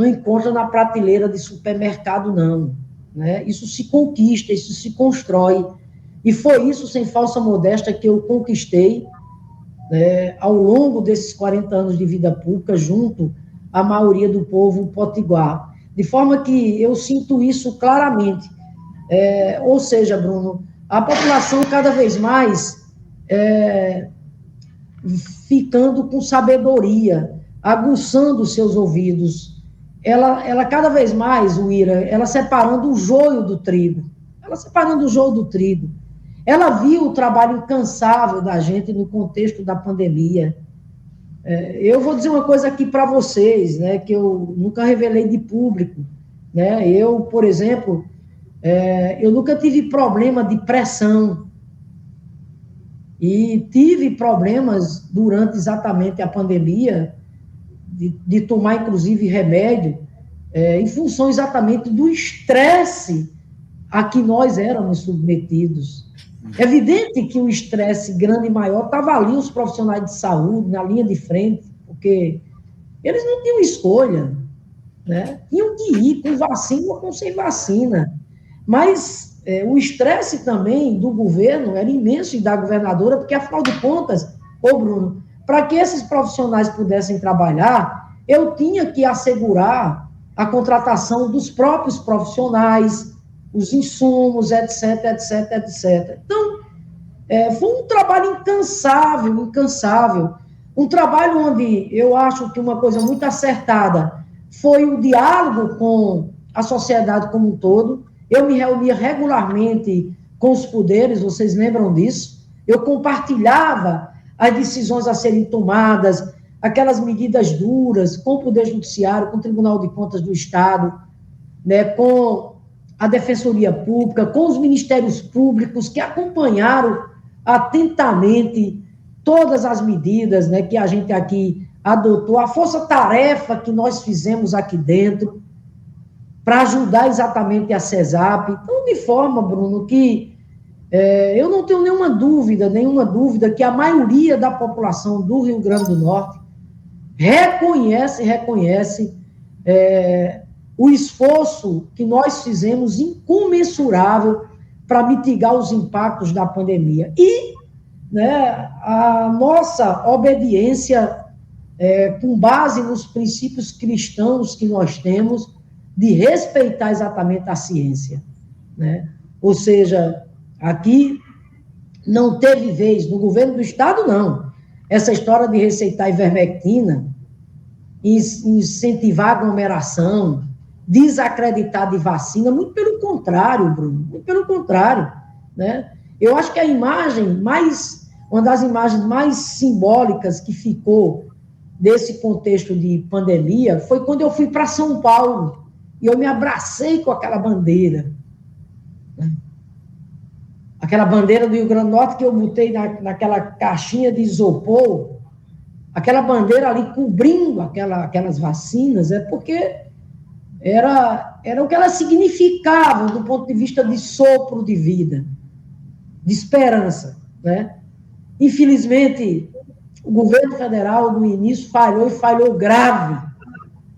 encontra na prateleira de supermercado, não. Né? Isso se conquista, isso se constrói. E foi isso, sem falsa modéstia, que eu conquistei ao longo desses 40 anos de vida pública, junto à maioria do povo potiguar. De forma que eu sinto isso claramente. Ou seja, Bruno, a população cada vez mais ficando com sabedoria, aguçando seus ouvidos, ela cada vez mais, Uira, ela separando o joio do trigo. Ela viu o trabalho incansável da gente no contexto da pandemia. Eu vou dizer uma coisa aqui para vocês, né, que eu nunca revelei de público. Né? Eu, por exemplo, eu nunca tive problema de pressão. E tive problemas durante exatamente a pandemia, de tomar, inclusive, remédio, em função exatamente do estresse a que nós éramos submetidos. É evidente que o estresse grande e maior estava ali, os profissionais de saúde, na linha de frente, porque eles não tinham escolha, né? Tinham que ir com vacina ou com sem vacina. Mas o estresse também do governo era imenso e da governadora, porque, afinal de contas, Bruno, para que esses profissionais pudessem trabalhar, eu tinha que assegurar a contratação dos próprios profissionais, os insumos, etc, etc, etc. Então, foi um trabalho incansável. Um trabalho onde eu acho que uma coisa muito acertada foi o diálogo com a sociedade como um todo. Eu me reunia regularmente com os poderes, vocês lembram disso? Eu compartilhava as decisões a serem tomadas, aquelas medidas duras com o Poder Judiciário, com o Tribunal de Contas do Estado, né, com a Defensoria Pública, com os Ministérios Públicos, que acompanharam atentamente todas as medidas, né, que a gente aqui adotou, a força-tarefa que nós fizemos aqui dentro, para ajudar exatamente a CESAP. Então, de forma, Bruno, que eu não tenho nenhuma dúvida que a maioria da população do Rio Grande do Norte reconhece o esforço que nós fizemos incomensurável para mitigar os impactos da pandemia. E, né, a nossa obediência, com base nos princípios cristãos que nós temos, de respeitar exatamente a ciência, né? Ou seja, aqui não teve vez, no governo do Estado, não. Essa história de receitar ivermectina, incentivar a aglomeração, desacreditar de vacina, muito pelo contrário, Bruno, muito pelo contrário, né? Eu acho que uma das imagens mais simbólicas que ficou desse contexto de pandemia foi quando eu fui para São Paulo, e eu me abracei com aquela bandeira. Aquela bandeira do Rio Grande do Norte que eu botei naquela caixinha de isopor, aquela bandeira ali cobrindo aquelas vacinas, porque era o que elas significavam do ponto de vista de sopro de vida, de esperança, né? Infelizmente, o governo federal, no início, falhou grave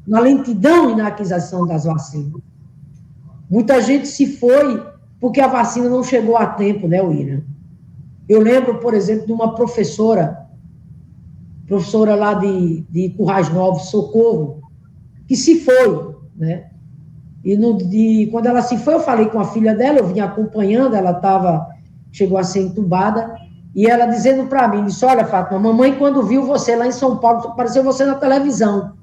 na lentidão e na aquisição das vacinas. Muita gente se foi porque a vacina não chegou a tempo, né, William? Eu lembro, por exemplo, de uma professora lá de Currais Novos, Socorro, que se foi, né? E quando ela se foi, eu falei com a filha dela, eu vim acompanhando, chegou a ser entubada, e ela dizendo para mim, disse, olha, Fátima, mamãe, quando viu você lá em São Paulo, apareceu você na televisão.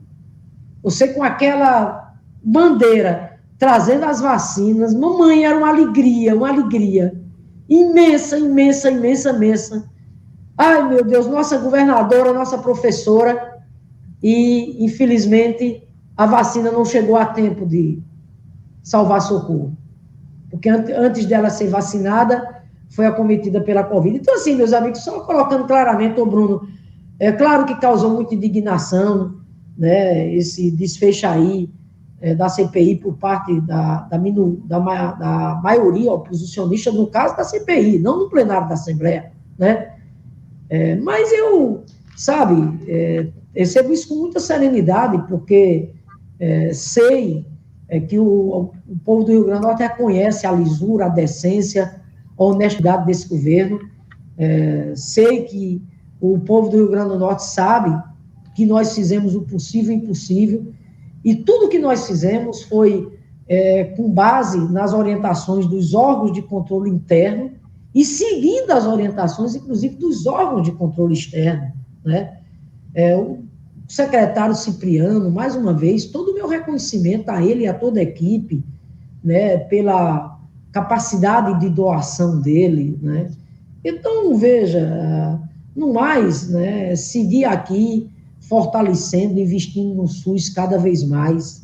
Você com aquela bandeira, trazendo as vacinas. Mamãe, era uma alegria imensa, imensa, imensa, imensa. Ai, meu Deus, nossa governadora, nossa professora, e, infelizmente, a vacina não chegou a tempo de salvar Socorro. Porque antes dela ser vacinada, foi acometida pela Covid. Então, assim, meus amigos, só colocando claramente, ô Bruno, é claro que causou muita indignação, né, esse desfecho aí da CPI por parte da maioria oposicionista, no caso da CPI, não no plenário da Assembleia, né? Mas eu, sabe, recebo isso com muita serenidade, porque sei que o povo do Rio Grande do Norte reconhece a lisura, a decência, a honestidade desse governo. Sei que o povo do Rio Grande do Norte sabe que nós fizemos o possível e o impossível, e tudo que nós fizemos foi com base nas orientações dos órgãos de controle interno e seguindo as orientações, inclusive, dos órgãos de controle externo, né? O secretário Cipriano, mais uma vez, todo o meu reconhecimento a ele e a toda a equipe, né, pela capacidade de doação dele, né? Então, veja, no mais, né, seguir aqui fortalecendo, investindo no SUS cada vez mais,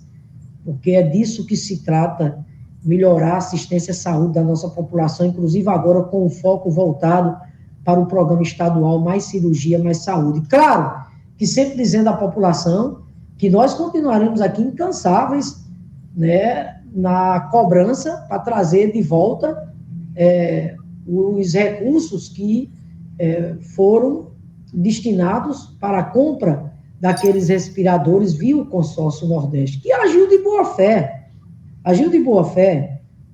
porque é disso que se trata, melhorar a assistência à saúde da nossa população, inclusive agora com o foco voltado para o programa estadual Mais Cirurgia, Mais Saúde. Claro que sempre dizendo à população que nós continuaremos aqui incansáveis, né, na cobrança para trazer de volta os recursos que foram destinados para a compra daqueles respiradores via o consórcio Nordeste, que agiu de boa fé,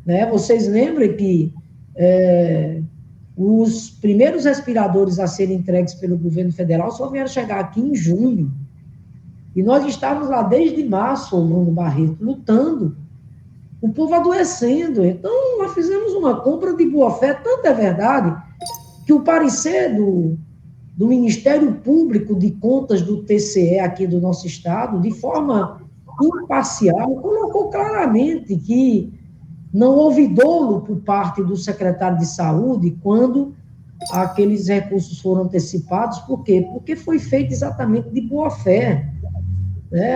né? Vocês lembram que os primeiros respiradores a serem entregues pelo governo federal só vieram chegar aqui em junho, e nós estávamos lá desde março, Bruno Barreto, lutando, o povo adoecendo. Então, nós fizemos uma compra de boa fé, tanto é verdade que o parecer do Ministério Público de Contas do TCE aqui do nosso estado, de forma imparcial, colocou claramente que não houve dolo por parte do secretário de Saúde quando aqueles recursos foram antecipados. Por quê? Porque foi feito exatamente de boa fé.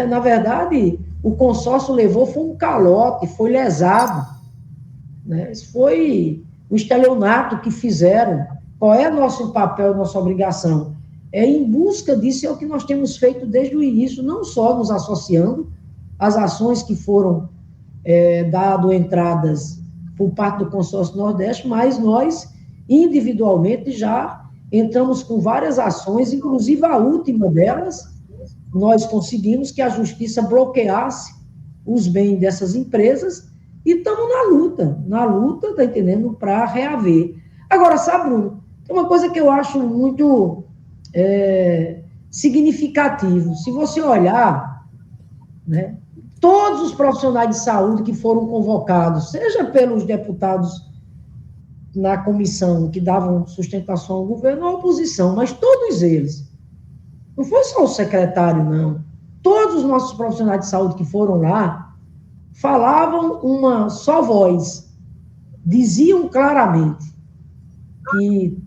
Na verdade, o consórcio foi um calote, foi lesado. Isso foi o estelionato que fizeram. Qual é nosso papel, nossa obrigação? Em busca disso, é o que nós temos feito desde o início, não só nos associando às ações que foram dado entradas por parte do consórcio Nordeste, mas nós, individualmente, já entramos com várias ações, inclusive a última delas, nós conseguimos que a justiça bloqueasse os bens dessas empresas e estamos na luta, tá entendendo, para reaver. Agora, sabe, Bruno, tem uma coisa que eu acho muito significativo. Se você olhar, né, todos os profissionais de saúde que foram convocados, seja pelos deputados na comissão que davam sustentação ao governo ou à oposição, mas todos eles, não foi só o secretário, não. Todos os nossos profissionais de saúde que foram lá falavam uma só voz, diziam claramente que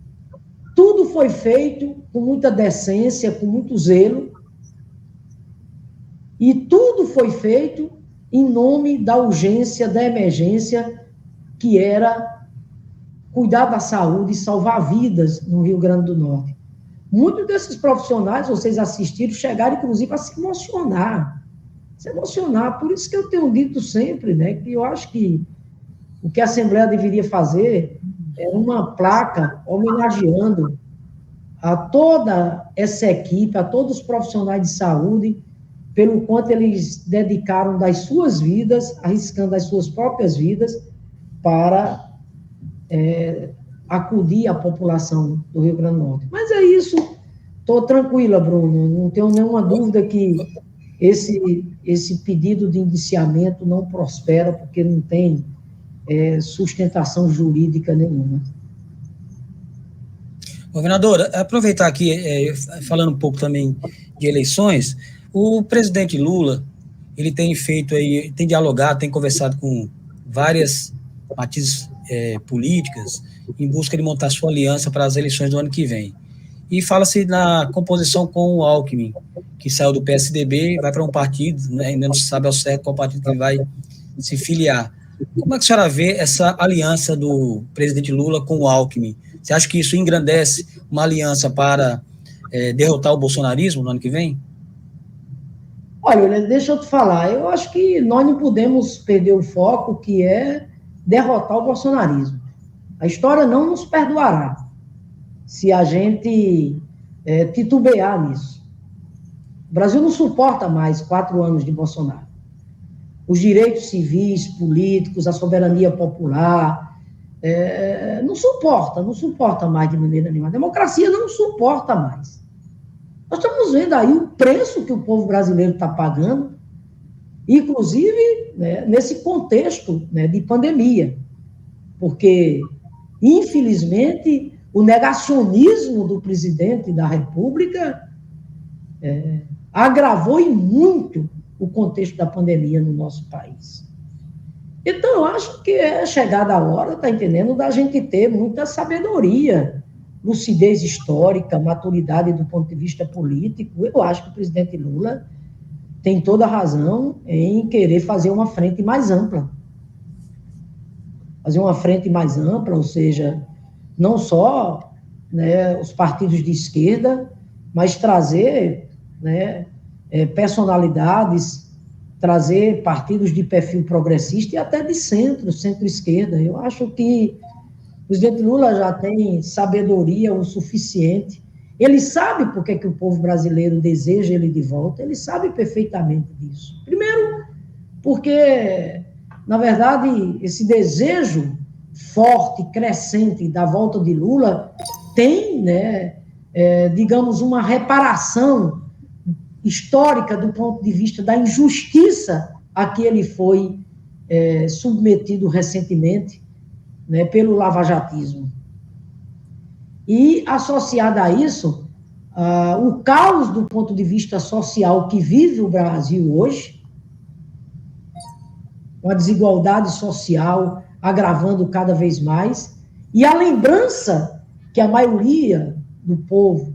tudo foi feito com muita decência, com muito zelo, e tudo foi feito em nome da urgência, da emergência, que era cuidar da saúde e salvar vidas no Rio Grande do Norte. Muitos desses profissionais, vocês assistiram, chegaram, inclusive, a se emocionar. Por isso que eu tenho dito sempre, né, que eu acho que o que a Assembleia deveria fazer é uma placa homenageando a toda essa equipe, a todos os profissionais de saúde, pelo quanto eles dedicaram das suas vidas, arriscando as suas próprias vidas, para acudir à população do Rio Grande do Norte. Mas isso, estou tranquila, Bruno, não tenho nenhuma dúvida que esse esse pedido de indiciamento não prospera porque não tem sustentação jurídica nenhuma. Governador, aproveitar aqui, falando um pouco também de eleições, o presidente Lula, ele tem feito aí, tem dialogado, tem conversado com várias matizes políticas em busca de montar sua aliança para as eleições do ano que vem. E fala-se na composição com o Alckmin, que saiu do PSDB, vai para um partido, né, ainda não se sabe ao certo qual partido que ele vai se filiar. Como é que a senhora vê essa aliança do presidente Lula com o Alckmin? Você acha que isso engrandece uma aliança para derrotar o bolsonarismo no ano que vem? Olha, deixa eu te falar, eu acho que nós não podemos perder o foco, que é derrotar o bolsonarismo. A história não nos perdoará se a gente titubear nisso. O Brasil não suporta mais 4 anos de Bolsonaro. Os direitos civis, políticos, a soberania popular, não suporta mais de maneira nenhuma. A democracia não suporta mais. Nós estamos vendo aí o preço que o povo brasileiro está pagando, inclusive, né, nesse contexto, né, de pandemia, porque, infelizmente, o negacionismo do presidente da República agravou e muito o contexto da pandemia no nosso país. Então, eu acho que é chegada a hora, tá entendendo, da gente ter muita sabedoria, lucidez histórica, maturidade do ponto de vista político. Eu acho que o presidente Lula tem toda a razão em querer fazer uma frente mais ampla. Fazer uma frente mais ampla, ou seja, não só, né, os partidos de esquerda, mas trazer, né, personalidades, trazer partidos de perfil progressista e até de centro-esquerda. Eu acho que o presidente Lula já tem sabedoria o suficiente. Ele sabe por que o povo brasileiro deseja ele de volta, ele sabe perfeitamente disso. Primeiro, porque, na verdade, esse desejo forte, crescente da volta de Lula tem, né, digamos, uma reparação histórica do ponto de vista da injustiça a que ele foi submetido recentemente, né, pelo lavajatismo. E, associada a isso, o caos do ponto de vista social que vive o Brasil hoje, uma desigualdade social agravando cada vez mais, e a lembrança que a maioria do povo,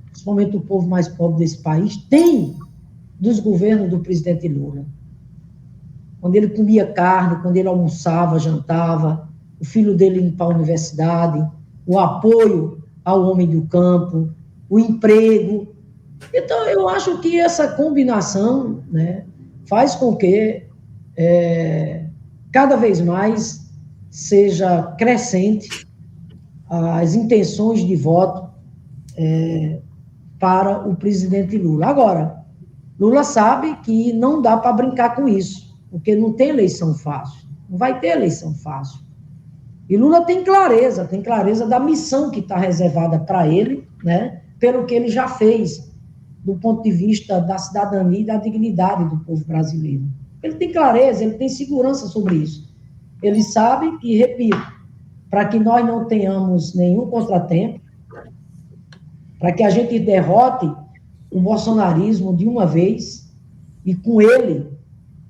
principalmente o povo mais pobre desse país, tem dos governos do presidente Lula. Quando ele comia carne, quando ele almoçava, jantava, o filho dele indo para a universidade, o apoio ao homem do campo, o emprego. Então, eu acho que essa combinação, né, faz com que cada vez mais seja crescente as intenções de voto para o presidente Lula. Agora, Lula sabe que não dá para brincar com isso, porque não tem eleição fácil, não vai ter eleição fácil. E Lula tem clareza da missão que está reservada para ele, né, pelo que ele já fez, do ponto de vista da cidadania e da dignidade do povo brasileiro. Ele tem clareza, ele tem segurança sobre isso. Ele sabe que, repito, para que nós não tenhamos nenhum contratempo, para que a gente derrote o bolsonarismo de uma vez, e com ele,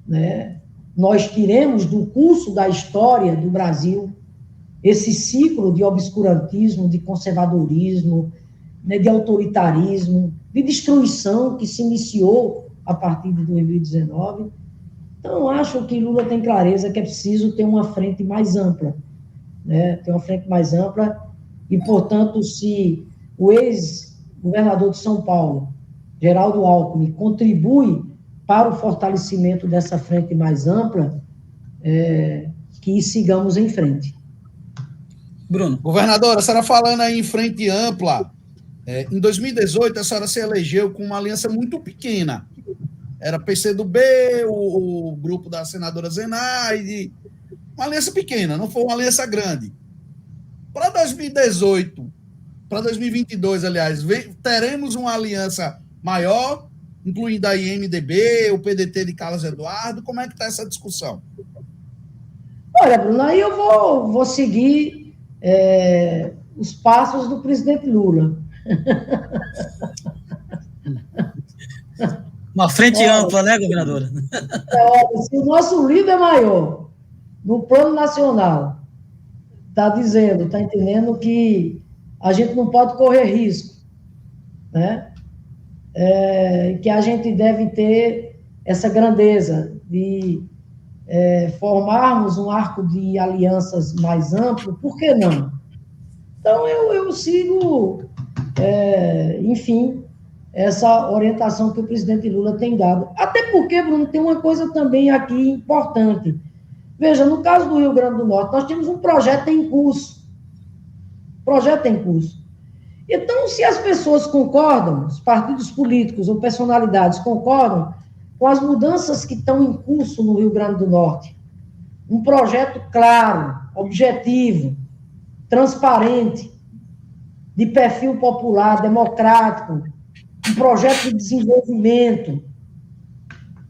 né, nós tiremos do curso da história do Brasil esse ciclo de obscurantismo, de conservadorismo, né, de autoritarismo, de destruição que se iniciou a partir de 2019. Então, acho que Lula tem clareza que é preciso ter uma frente mais ampla, né, ter uma frente mais ampla, e, portanto, se o ex-governador de São Paulo, Geraldo Alckmin, contribui para o fortalecimento dessa frente mais ampla, que sigamos em frente. Bruno. Governadora, a senhora falando aí em frente ampla, em 2018 a senhora se elegeu com uma aliança muito pequena. Era PCdoB, o grupo da senadora Zenaide, uma aliança pequena, não foi uma aliança grande. Para 2018, para 2022, aliás, teremos uma aliança maior incluindo aí MDB, o PDT de Carlos Eduardo? Como é que está essa discussão? Olha, Bruno, aí eu vou seguir os passos do presidente Lula. Uma frente ampla, né, governadora? Se o nosso líder maior, no plano nacional, está dizendo, está entendendo que a gente não pode correr risco, né? Que a gente deve ter essa grandeza de formarmos um arco de alianças mais amplo, por que não? Então, eu sigo, enfim, essa orientação que o presidente Lula tem dado. Até porque, Bruno, tem uma coisa também aqui importante. Veja, no caso do Rio Grande do Norte, nós temos um projeto em curso. Então, se as pessoas concordam, os partidos políticos ou personalidades concordam com as mudanças que estão em curso no Rio Grande do Norte, um projeto claro, objetivo, transparente, de perfil popular, democrático, um projeto de desenvolvimento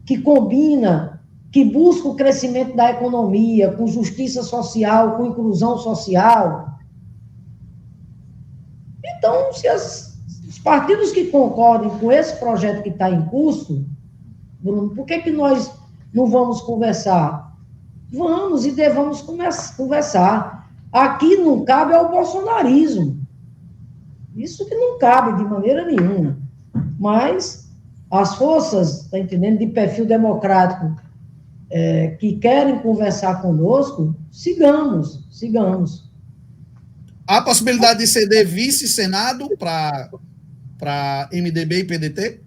que combina, que busca o crescimento da economia, com justiça social, com inclusão social. Então, se os partidos que concordem com esse projeto que está em curso, Bruno, por que nós não vamos conversar? Vamos e devemos conversar. Aqui não cabe ao bolsonarismo. Isso que não cabe de maneira nenhuma. Mas as forças, está entendendo, de perfil democrático, que querem conversar conosco, sigamos. Há possibilidade de ceder vice-senado para MDB e PDT?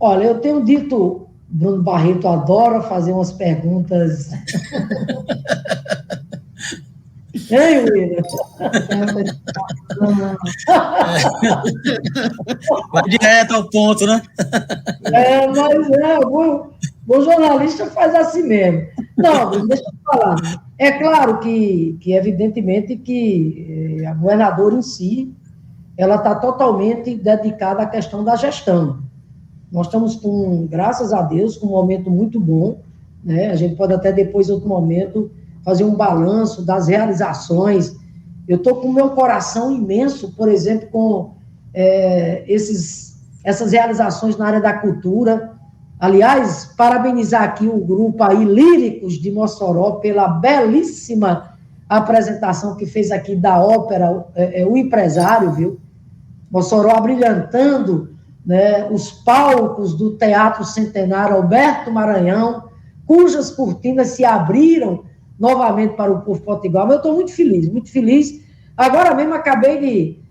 Olha, eu tenho dito, Bruno Barreto adora fazer umas perguntas. Hein, William? Vai direto ao ponto, né? Mas o jornalista faz assim mesmo. Não, Bruno, deixa eu falar. É claro que evidentemente, que a governadora em si, ela está totalmente dedicada à questão da gestão. Nós estamos graças a Deus, com um momento muito bom, né? A gente pode até depois, em outro momento, fazer um balanço das realizações. Eu estou com o meu coração imenso, por exemplo, com essas realizações na área da cultura. Aliás, parabenizar aqui o grupo aí, Líricos de Mossoró, pela belíssima apresentação que fez aqui da ópera O Empresário, viu? Mossoró abrilhantando, né, os palcos do Teatro Centenário Alberto Maranhão, cujas cortinas se abriram novamente para o povo potiguar. Mas eu estou muito feliz. Agora mesmo acabei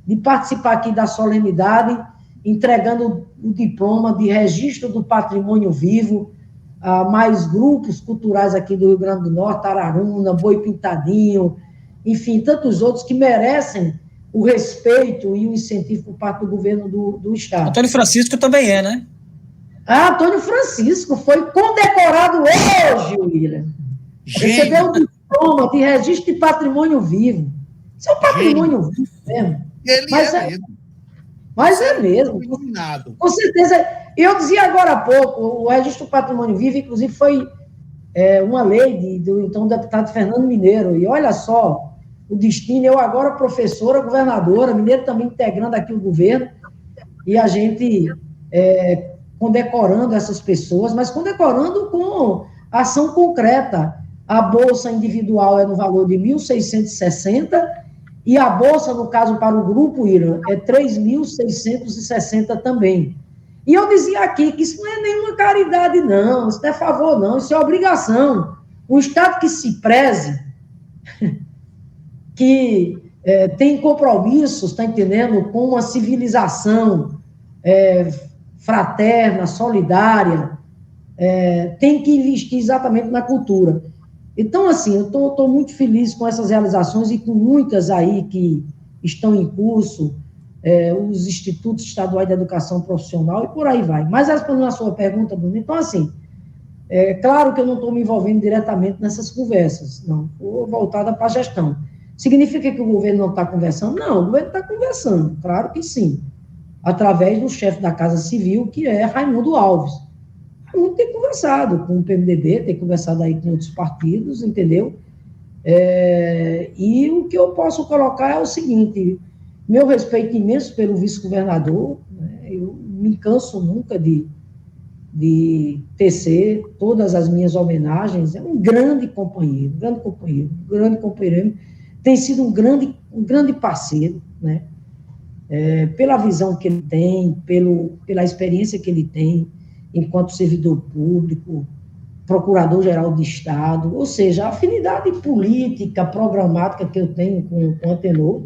de participar aqui da solenidade, entregando o diploma de registro do patrimônio vivo a mais grupos culturais aqui do Rio Grande do Norte, Araruna, Boi Pintadinho, enfim, tantos outros que merecem o respeito e o incentivo por parte do governo do Estado. Antônio Francisco também né? Antônio Francisco foi condecorado hoje, William. Recebeu o diploma de registro de patrimônio vivo. Isso é um patrimônio vivo mesmo. Mas é mesmo. Com certeza. Eu dizia agora há pouco, o registro do patrimônio vivo, inclusive, foi uma lei do então deputado Fernando Mineiro. E olha só o destino, eu agora professora, governadora, Mineiro também integrando aqui o governo, e a gente condecorando essas pessoas, mas condecorando com ação concreta. A bolsa individual é no valor de 1.660 e a bolsa, no caso, para o grupo IRA, é 3.660 também. E eu dizia aqui que isso não é nenhuma caridade, não, isso não é favor, não, isso é obrigação. O Estado que se preze, que tem compromissos, está entendendo, com uma civilização fraterna, solidária, tem que investir exatamente na cultura. Então, assim, eu estou muito feliz com essas realizações e com muitas aí que estão em curso, os institutos estaduais de educação profissional e por aí vai. Mas respondendo a sua pergunta, Bruno, então, assim, claro que eu não estou me envolvendo diretamente nessas conversas, não, estou voltada para a gestão. Significa que o governo não está conversando? Não, o governo está conversando, claro que sim. através do chefe da Casa Civil, que é Raimundo Alves. Raimundo tem conversado com o PMDB, tem conversado aí com outros partidos, entendeu? E o que eu posso colocar é o seguinte: meu respeito imenso pelo vice-governador, né? Eu me canso nunca de tecer todas as minhas homenagens. É um grande companheiro, tem sido um grande parceiro, né? Pela visão que ele tem, pela experiência que ele tem enquanto servidor público, procurador-geral de Estado, ou seja, a afinidade política, programática que eu tenho com o Antenor,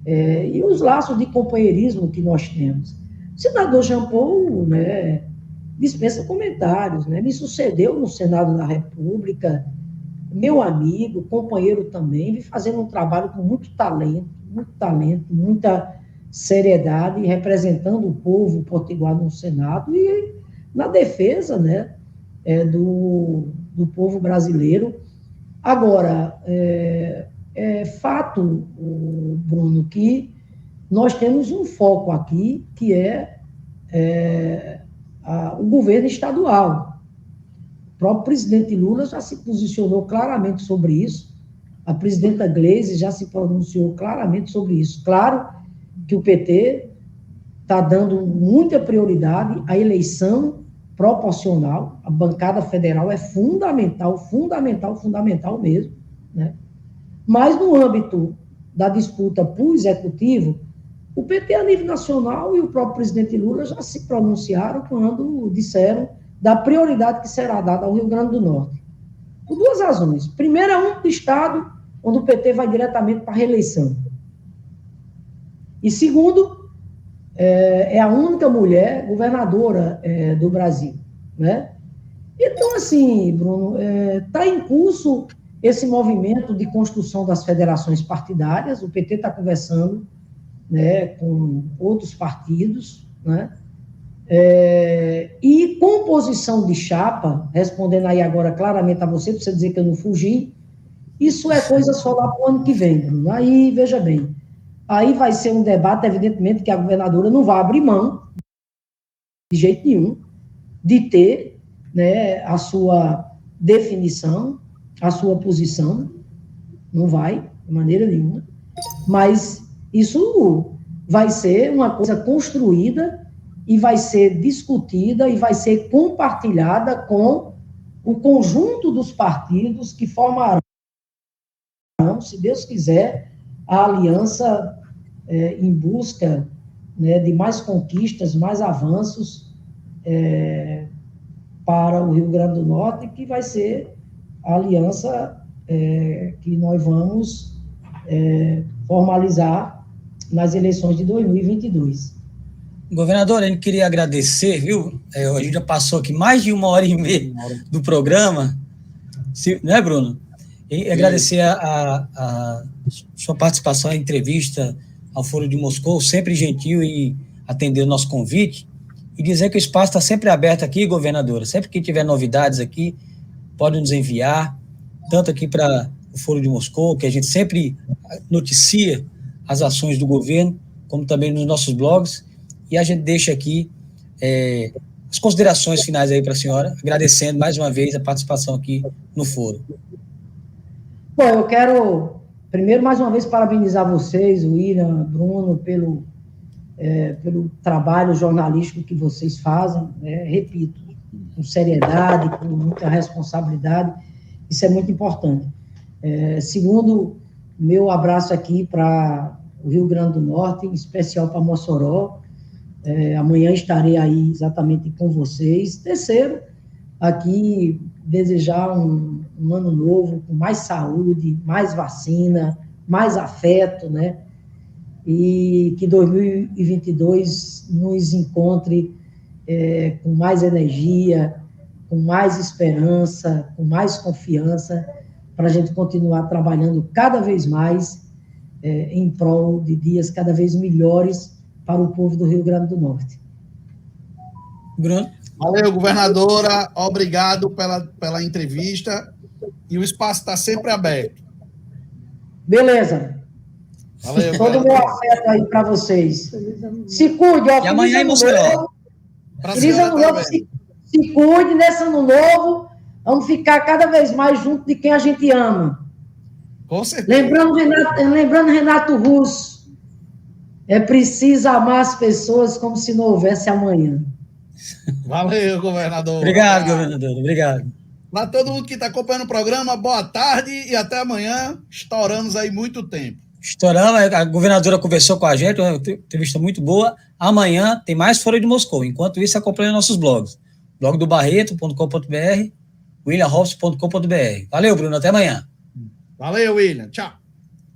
e os laços de companheirismo que nós temos. O senador Jean Paul, né, dispensa comentários, né, me sucedeu no Senado da República, meu amigo, companheiro também, vem fazendo um trabalho com muito talento, muita seriedade, representando o povo potiguar no Senado e na defesa, né, do povo brasileiro. Agora, é fato, Bruno, que nós temos um foco aqui, que é o governo estadual. O próprio presidente Lula já se posicionou claramente sobre isso, a presidenta Gleisi já se pronunciou claramente sobre isso. Claro que o PT está dando muita prioridade à eleição proporcional, a bancada federal é fundamental mesmo, né? Mas no âmbito da disputa para o executivo, o PT a nível nacional e o próprio presidente Lula já se pronunciaram quando disseram da prioridade que será dada ao Rio Grande do Norte. Por duas razões. Primeiro, é o único estado onde o PT vai diretamente para a reeleição. E segundo, é a única mulher governadora do Brasil, né? Então, assim, Bruno, está em curso esse movimento de construção das federações partidárias. O PT está conversando, né, com outros partidos, né? E composição de chapa, respondendo aí agora claramente a você, para você dizer que eu não fugi, isso é coisa só lá para o ano que vem, Bruno. Aí, veja bem, aí vai ser um debate, evidentemente, que a governadora não vai abrir mão, de jeito nenhum, de ter, né, a sua definição, a sua posição, não vai, de maneira nenhuma, mas isso vai ser uma coisa construída e vai ser discutida e vai ser compartilhada com o conjunto dos partidos que formarão, se Deus quiser, a aliança em busca, né, de mais conquistas, mais avanços para o Rio Grande do Norte, que vai ser a aliança que nós vamos formalizar nas eleições de 2022. Governador, a gente queria agradecer, viu? A gente já passou aqui mais de 1h30 do programa, né, Bruno? E agradecer a sua participação, a entrevista ao Foro de Moscou, sempre gentil em atender o nosso convite, e dizer que o espaço está sempre aberto aqui, governadora. Sempre que tiver novidades aqui, pode nos enviar, tanto aqui para o Foro de Moscou, que a gente sempre noticia as ações do governo, como também nos nossos blogs, e a gente deixa aqui as considerações finais aí para a senhora, agradecendo mais uma vez a participação aqui no Foro. Bom, eu quero, primeiro, mais uma vez, parabenizar vocês, o William, Bruno, pelo trabalho jornalístico que vocês fazem, repito, com seriedade, com muita responsabilidade, isso é muito importante. Segundo, meu abraço aqui para o Rio Grande do Norte, em especial para Mossoró. Amanhã estarei aí exatamente com vocês. Terceiro, aqui desejar um ano novo com mais saúde, mais vacina, mais afeto, né? E que 2022 nos encontre com mais energia, com mais esperança, com mais confiança, para a gente continuar trabalhando cada vez mais em prol de dias cada vez melhores para o povo do Rio Grande do Norte. Bruno? Valeu, governadora. Obrigado pela entrevista. E o espaço está sempre aberto. Beleza. Valeu, Todo o meu afeto aí para vocês. Se cuide, ó. E amanhã em Mossoró. Feliz ano novo, se cuide nesse ano novo. Vamos ficar cada vez mais junto de quem a gente ama. Com certeza. Lembrando Renato Russo, é preciso amar as pessoas como se não houvesse amanhã. Valeu, governador. Obrigado, governador. Obrigado. Para todo mundo que está acompanhando o programa, boa tarde e até amanhã. Estouramos aí muito tempo. Estouramos, a governadora conversou com a gente, uma entrevista muito boa. Amanhã tem mais Folha de Moscou. Enquanto isso, acompanhe nossos blogs. Blog do Barreto.com.br, williamhoffs.com.br. Valeu, Bruno. Até amanhã. Valeu, William. Tchau.